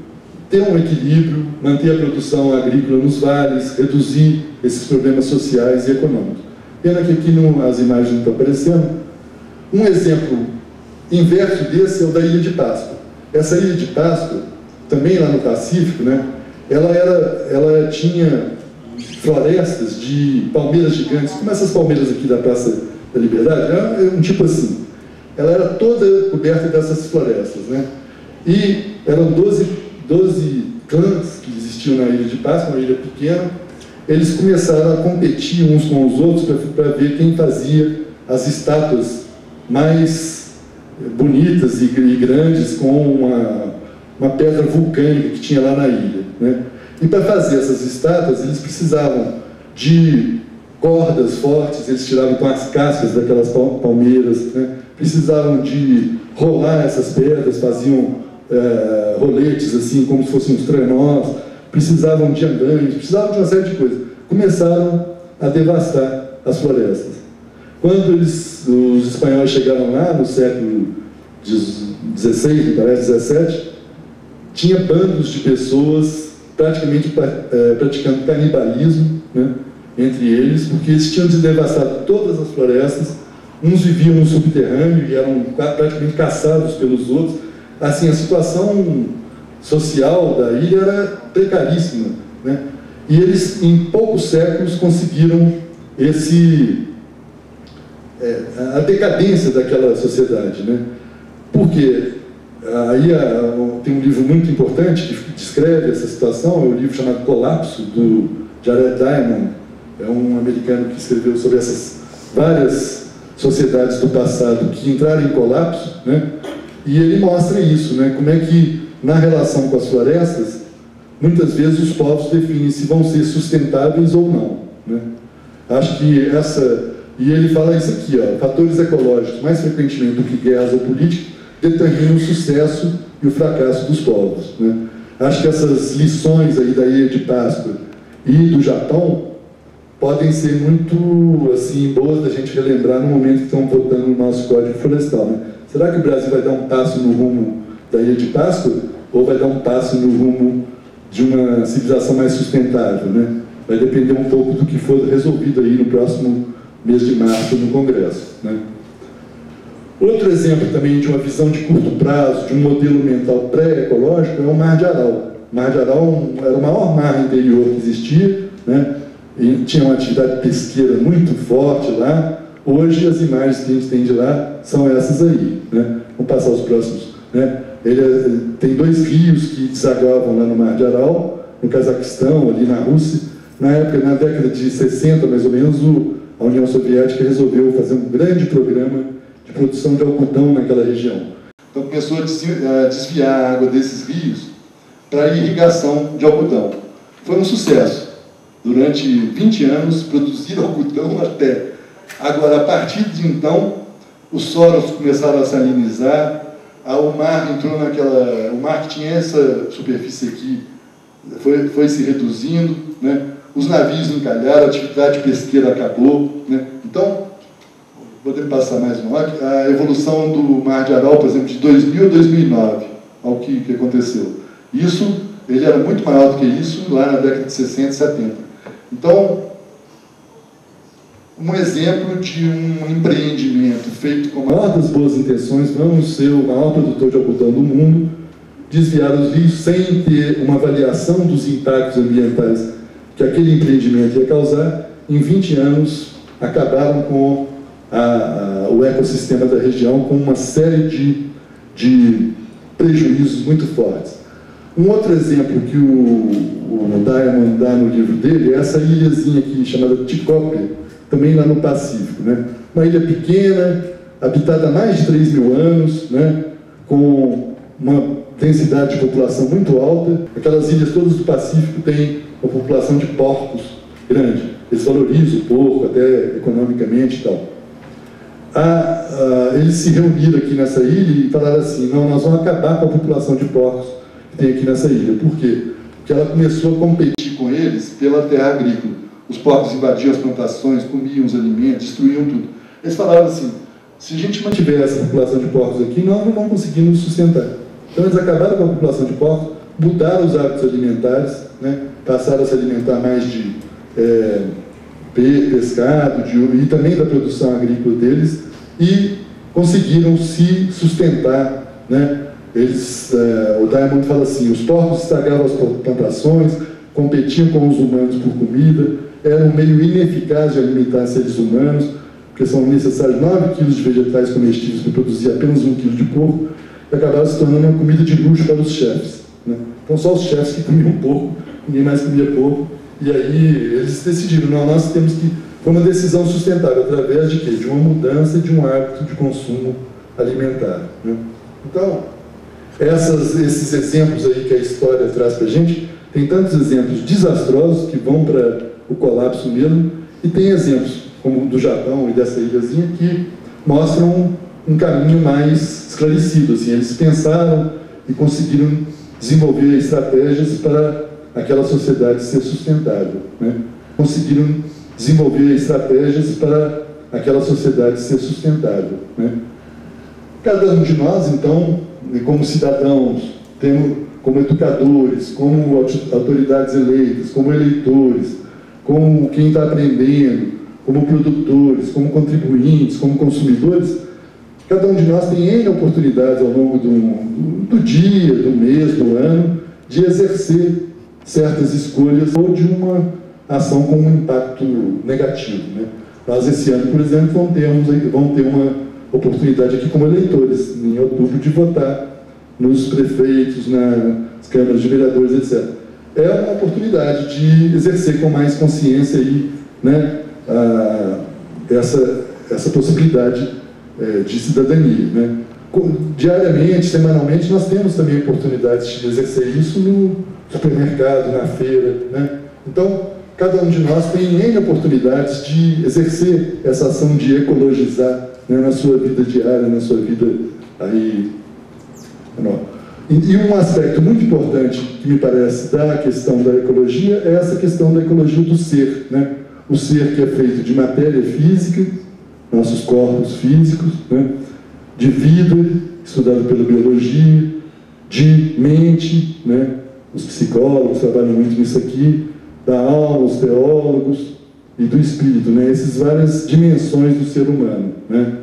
ter um equilíbrio, manter a produção agrícola nos vales, reduzir esses problemas sociais e econômicos. Pena que aqui as imagens não estão aparecendo. Um exemplo inverso desse é o da Ilha de Páscoa. Essa Ilha de Páscoa, também lá no Pacífico, né, ela tinha florestas de palmeiras gigantes, como essas palmeiras aqui da Praça da Liberdade, é um tipo assim. Ela era toda coberta dessas florestas, né? E eram 12 clãs que existiam na Ilha de Páscoa, uma ilha pequena. Eles começaram a competir uns com os outros para ver quem fazia as estátuas mais bonitas e grandes com uma pedra vulcânica que tinha lá na ilha, né? E para fazer essas estátuas, eles precisavam de cordas fortes, eles tiravam então as cascas daquelas palmeiras, né? Precisavam de rolar essas pedras, faziam roletes assim, como se fossem uns trenós, precisavam de andaimes, precisavam de uma série de coisas. Começaram a devastar as florestas. Quando os espanhóis chegaram lá, no século XVI, me parece, XVII, tinha bandos de pessoas praticamente praticando canibalismo, né, entre eles, porque eles tinham devastado todas as florestas, uns viviam no subterrâneo e eram praticamente caçados pelos outros. Assim, a situação social da ilha era precaríssima, né? E eles, em poucos séculos, conseguiram a decadência daquela sociedade, né? Porque aí tem um livro muito importante que descreve essa situação, é um livro chamado Colapso, do Jared Diamond, é um americano que escreveu sobre essas várias sociedades do passado que entraram em colapso, né? E ele mostra isso, né? Como é que, na relação com as florestas, muitas vezes os povos definem se vão ser sustentáveis ou não, né? Acho que e ele fala isso aqui, ó, fatores ecológicos, mais frequentemente do que guerras ou política, determinam o sucesso e o fracasso dos povos, né? Acho que essas lições aí da Ilha de Páscoa e do Japão podem ser muito, assim, boas da gente relembrar no momento que estão votando no nosso Código Florestal, né? Será que o Brasil vai dar um passo no rumo da Ilha de Páscoa ou vai dar um passo no rumo de uma civilização mais sustentável, né? Vai depender um pouco do que for resolvido aí no próximo mês de março no Congresso, né? Outro exemplo também de uma visão de curto prazo, de um modelo mental pré-ecológico, é o Mar de Aral. O Mar de Aral era o maior mar interior que existia, né? E tinha uma atividade pesqueira muito forte lá. Hoje as imagens que a gente tem de lá são essas aí, né? Vamos passar os próximos, né? Ele tem 2 rios que desaguavam lá no Mar de Aral, no Cazaquistão, ali na Rússia. Na época, na década de 60, mais ou menos, a União Soviética resolveu fazer um grande programa de produção de algodão naquela região. Então começou a desviar a água desses rios para irrigação de algodão. Foi um sucesso. Durante 20 anos, produziram algodão até. Agora, a partir de então, os solos começaram a salinizar, o mar entrou o mar que tinha essa superfície aqui foi se reduzindo, né? Os navios encalharam, a atividade pesqueira acabou, né? Então, podemos passar mais um aqui, a evolução do Mar de Aral, por exemplo, de 2000 a 2009, ao que aconteceu. Ele era muito maior do que isso lá na década de 60 e 70. Então, um exemplo de um empreendimento feito com a maior das boas intenções, vamos ser o maior produtor de algodão do mundo, desviar os rios sem ter uma avaliação dos impactos ambientais que aquele empreendimento ia causar. Em 20 anos, acabaram com o ecossistema da região com uma série de prejuízos muito fortes. Um outro exemplo que o Diamond dá no livro dele é essa ilhazinha aqui, chamada Tikopia, também lá no Pacífico, né? Uma ilha pequena, habitada há mais de 3 mil anos, né? Com uma densidade de população muito alta. Aquelas ilhas todas do Pacífico têm uma população de porcos grande. Eles valorizam o porco, até economicamente e tal. Eles se reuniram aqui nessa ilha e falaram assim, não, nós vamos acabar com a população de porcos que tem aqui nessa ilha. Por quê? Porque ela começou a competir com eles pela terra agrícola. Os porcos invadiam as plantações, comiam os alimentos, destruíam tudo. Eles falaram assim, se a gente mantiver essa população de porcos aqui, nós não vamos conseguir nos sustentar. Então eles acabaram com a população de porcos, mudaram os hábitos alimentares, né? Passaram a se alimentar mais de pescado, e também da produção agrícola deles, e conseguiram se sustentar, né? O Diamond fala assim, os porcos estragavam as plantações, competiam com os humanos por comida, era um meio ineficaz de alimentar seres humanos, porque são necessários 9 quilos de vegetais comestíveis para produzir apenas 1 quilo de porco, e acabaram se tornando uma comida de luxo para os chefes, né? Então só os chefes que comiam porco, ninguém mais comia porco, e aí eles decidiram, não, nós temos que... Foi uma decisão sustentável, através de quê? De uma mudança de um hábito de consumo alimentar, né? Então, esses exemplos aí que a história traz para a gente, tem tantos exemplos desastrosos que vão para o colapso mesmo, e tem exemplos, como o do Japão e dessa ilhazinha, que mostram um caminho mais esclarecido. Assim, eles pensaram e conseguiram desenvolver estratégias para aquela sociedade ser sustentável, né? Conseguiram desenvolver estratégias para aquela sociedade ser sustentável, né? Cada um de nós, então, como cidadãos, como educadores, como autoridades eleitas, como eleitores, como quem está aprendendo, como produtores, como contribuintes, como consumidores, cada um de nós tem N oportunidades ao longo do dia, do mês, do ano, de exercer certas escolhas ou de uma ação com um impacto negativo, né? Nós, esse ano, por exemplo, vamos ter uma oportunidade aqui como eleitores, em outubro, de votar nos prefeitos, nas câmaras de vereadores, etc. É uma oportunidade de exercer com mais consciência aí, né, essa possibilidade de cidadania, né? Diariamente, semanalmente, nós temos também oportunidades de exercer isso no supermercado, na feira, né? Então, cada um de nós tem N oportunidades de exercer essa ação de ecologizar, né, na sua vida diária, na sua vida aí. E um aspecto muito importante que me parece da questão da ecologia é essa questão da ecologia do ser, né? O ser que é feito de matéria física, nossos corpos físicos, né? De vida, estudado pela biologia, de mente, né? Os psicólogos trabalham muito nisso aqui, da alma, os teólogos, e do espírito, né? Essas várias dimensões do ser humano, né?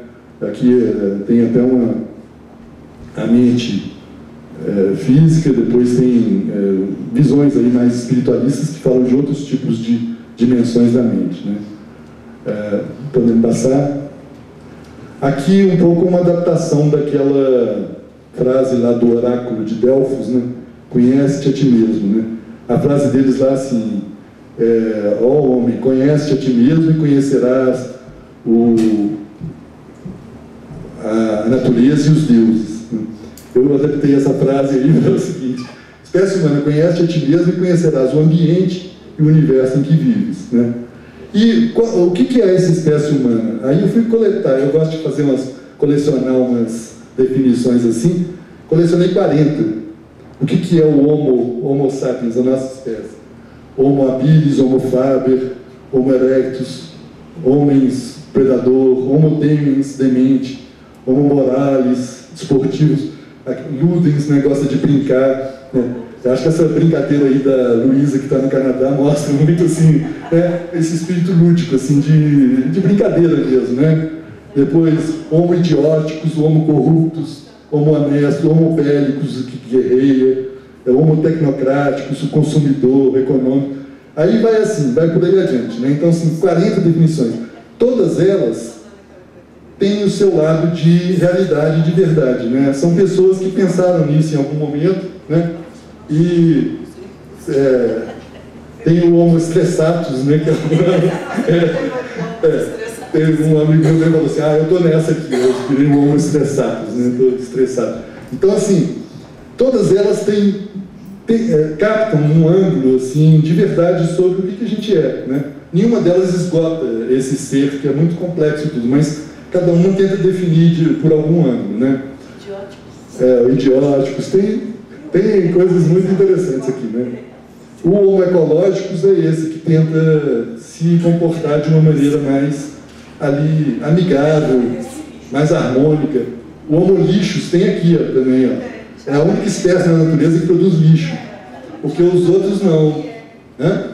Aqui tem até a mente física, depois tem visões aí mais espiritualistas que falam de outros tipos de dimensões da mente, né? Podemos passar. Aqui um pouco uma adaptação daquela frase lá do oráculo de Delfos, né? Conhece-te a ti mesmo, né? A frase deles lá assim, ó homem, conhece-te a ti mesmo e conhecerás a natureza e os deuses. Eu adaptei essa frase aí para o seguinte: espécie humana, conhece-te a ti mesmo e conhecerás o ambiente e o universo em que vives, né? E o que é essa espécie humana? Aí eu fui coletar, eu gosto de colecionar umas definições assim, colecionei 40. O que é o Homo sapiens, a nossa espécie? Homo habilis, Homo faber, Homo erectus, homens predador, Homo temens, demente, Homo moralis, esportivos, ludens, né, gosta de brincar, né? Eu acho que essa brincadeira aí da Luísa, que está no Canadá, mostra muito assim, né, esse espírito lúdico, assim, de brincadeira mesmo, né? Depois, Homo idióticos, Homo corruptos, Homo honesto, Homo bélicos, que guerreia, Homo tecnocráticos, o consumidor, o econômico. Aí vai assim, vai por aí adiante, né? Então, assim, 40 definições. Todas elas têm o seu lado de realidade, de verdade, né? São pessoas que pensaram nisso em algum momento, né? E tem o Homo stressatus, né? Teve um amigo meu que falou assim, eu estou nessa aqui, eu virei um Homo stressatus, né? Estou estressado. Então, assim, todas elas têm captam um ângulo assim, de verdade sobre o que a gente é, né? Nenhuma delas esgota esse ser, que é muito complexo e tudo, mas cada uma tenta definir por algum ângulo, né? Idióticos, tem coisas muito interessantes aqui, né? O Homo ecológicos é esse que tenta se comportar de uma maneira mais ali, amigável, mais harmônica. O Homo lixos tem aqui também, ó. É a única espécie na natureza que produz lixo, porque os outros não. Hã?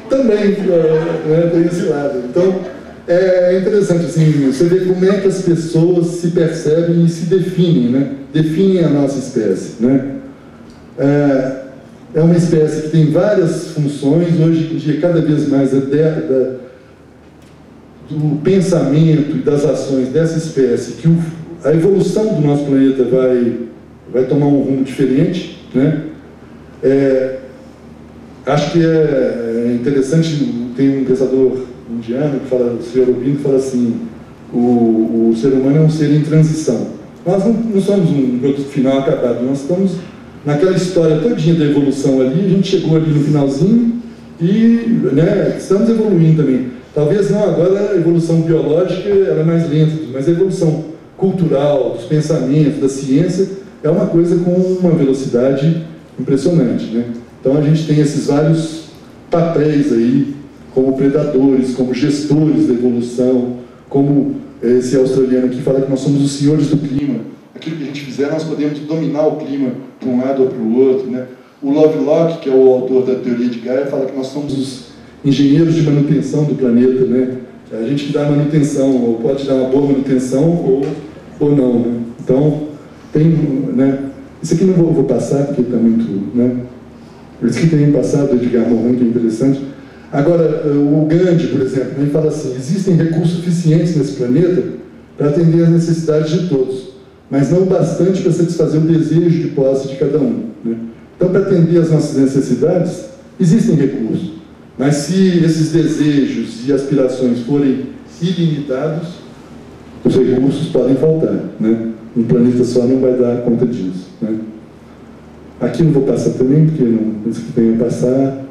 Também tem esse lado. Então, é interessante, assim, você vê como é que as pessoas se percebem e se definem, né? Definem a nossa espécie, né? É uma espécie que tem várias funções, hoje em dia, cada vez mais, do pensamento e das ações dessa espécie, que a evolução do nosso planeta vai tomar um rumo diferente, né? Acho que é interessante, tem um pensador indiano que fala, o Sri Aurobindo, que fala assim, o ser humano é um ser em transição. Nós não somos um produto final acabado, nós estamos naquela história todinha da evolução ali, a gente chegou ali no finalzinho e, né, estamos evoluindo também. Talvez não agora a evolução biológica ela é mais lenta, mas a evolução cultural, dos pensamentos, da ciência, é uma coisa com uma velocidade impressionante, né? Então a gente tem esses vários papéis aí, como predadores, como gestores da evolução, como esse australiano aqui fala que nós somos os senhores do clima. Aquilo que a gente fizer, nós podemos dominar o clima para um lado ou para o outro, né? O Lovelock, que é o autor da teoria de Gaia, fala que nós somos os engenheiros de manutenção do planeta, né? A gente que dá manutenção, ou pode dar uma boa manutenção ou não, né? Então, tem, né? Isso aqui não vou passar, porque está muito, né? Isso que tem passado, Edgar Morin, que é interessante. Agora, o Gandhi, por exemplo, ele fala assim, existem recursos suficientes nesse planeta para atender às necessidades de todos, mas não o bastante para satisfazer o desejo de posse de cada um, né? Então, para atender às nossas necessidades, existem recursos, mas se esses desejos e aspirações forem ilimitados, os recursos podem faltar, né? Um planeta só não vai dar conta disso, né? Aqui não vou passar também, porque não penso que tenha a passar.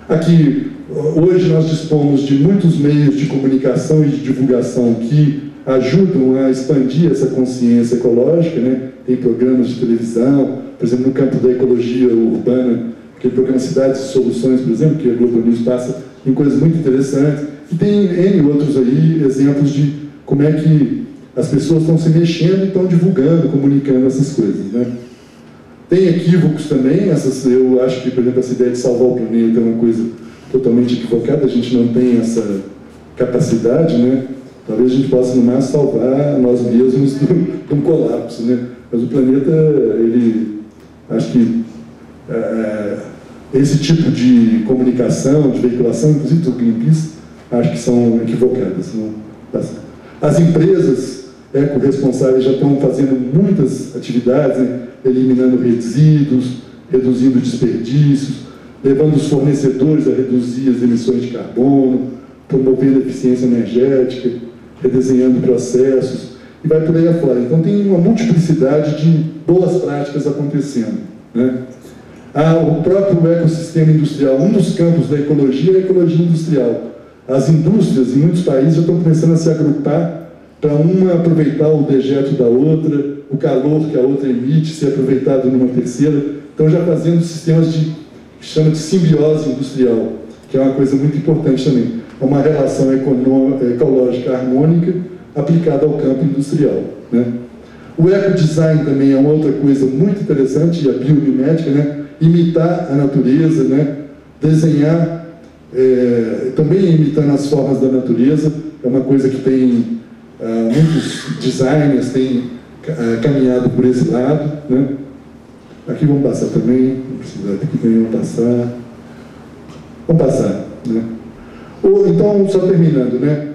Aqui, hoje nós dispomos de muitos meios de comunicação e de divulgação que ajudam a expandir essa consciência ecológica, né? Tem programas de televisão, por exemplo, no campo da ecologia urbana, aquele programa Cidades e Soluções, por exemplo, que a Globo News passa, tem coisas muito interessantes. E tem N outros aí, exemplos de como é que as pessoas estão se mexendo e estão divulgando, comunicando essas coisas, né? Tem equívocos também, eu acho que, por exemplo, essa ideia de salvar o planeta é uma coisa totalmente equivocada, a gente não tem essa capacidade, né? Talvez a gente possa, no máximo, salvar nós mesmos de um colapso, né? Mas o planeta, ele, acho que esse tipo de comunicação, de veiculação, inclusive do Greenpeace, acho que são equivocadas. As empresas eco-responsáveis já estão fazendo muitas atividades, né? Eliminando resíduos, reduzindo desperdícios, levando os fornecedores a reduzir as emissões de carbono, promovendo a eficiência energética, redesenhando processos, e vai por aí afora. Então tem uma multiplicidade de boas práticas acontecendo, né? O próprio ecossistema industrial, um dos campos da ecologia é a ecologia industrial. As indústrias, em muitos países, já estão começando a se agrupar para uma aproveitar o dejeto da outra, o calor que a outra emite ser aproveitado numa terceira. Estão já fazendo sistemas que chama de simbiose industrial, que é uma coisa muito importante também. É uma relação ecológica harmônica aplicada ao campo industrial, né? O ecodesign também é uma outra coisa muito interessante, e a biomimética, né? Imitar a natureza, né? Desenhar, também imitando as formas da natureza, é uma coisa que tem muitos designers têm caminhado por esse lado, né? Aqui vamos passar também, não precisa, aqui também vamos passar. Vamos passar, né? Então, só terminando, né?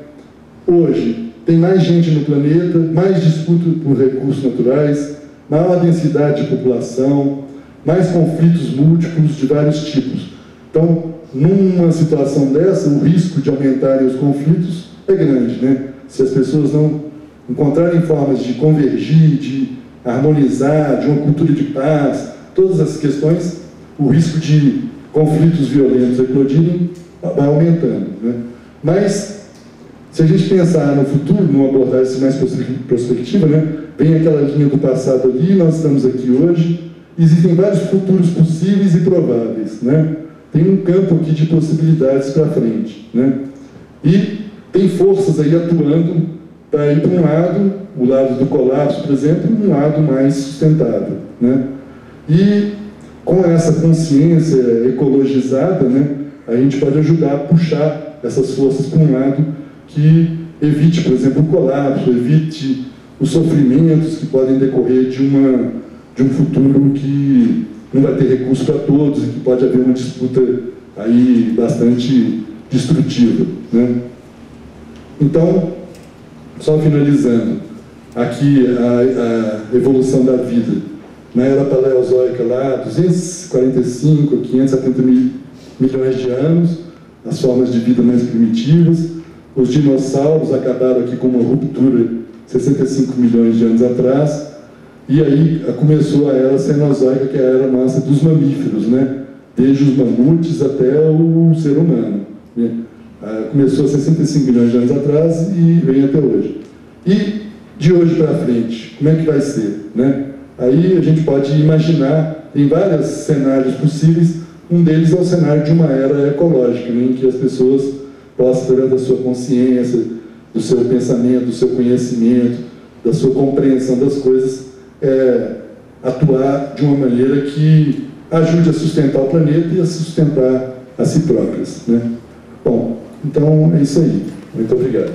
Hoje, tem mais gente no planeta, mais disputa por recursos naturais, maior densidade de população, mais conflitos múltiplos de vários tipos. Então, numa situação dessa, o risco de aumentarem os conflitos é grande, né? Se as pessoas não encontrarem formas de convergir, de harmonizar, de uma cultura de paz, todas essas questões, o risco de conflitos violentos eclodirem vai aumentando, né? Mas, se a gente pensar no futuro, numa abordagem mais prospectiva, né, vem aquela linha do passado ali, nós estamos aqui hoje, existem vários futuros possíveis e prováveis, né? Tem um campo aqui de possibilidades para frente, né? E tem forças aí atuando para ir para um lado, o lado do colapso, por exemplo, um lado mais sustentável, né? E com essa consciência ecologizada, né, a gente pode ajudar a puxar essas forças para um lado que evite, por exemplo, o colapso, evite os sofrimentos que podem decorrer de um futuro que não vai ter recurso para todos e que pode haver uma disputa aí bastante destrutiva, né? Então, só finalizando, aqui a evolução da vida. Na era paleozoica lá, 245 a 570 milhões de anos, as formas de vida mais primitivas. Os dinossauros acabaram aqui com uma ruptura 65 milhões de anos atrás. E aí começou a era cenozoica, que é a era massa dos mamíferos, né? Desde os mamutes até o ser humano, né? Começou há 65 milhões de anos atrás e vem até hoje. E de hoje para frente, como é que vai ser, né? Aí a gente pode imaginar, em vários cenários possíveis, um deles é o cenário de uma era ecológica, né, em que as pessoas possam, através da sua consciência, do seu pensamento, do seu conhecimento, da sua compreensão das coisas, atuar de uma maneira que ajude a sustentar o planeta e a sustentar a si próprias, né? Bom, então é isso aí. Muito obrigado.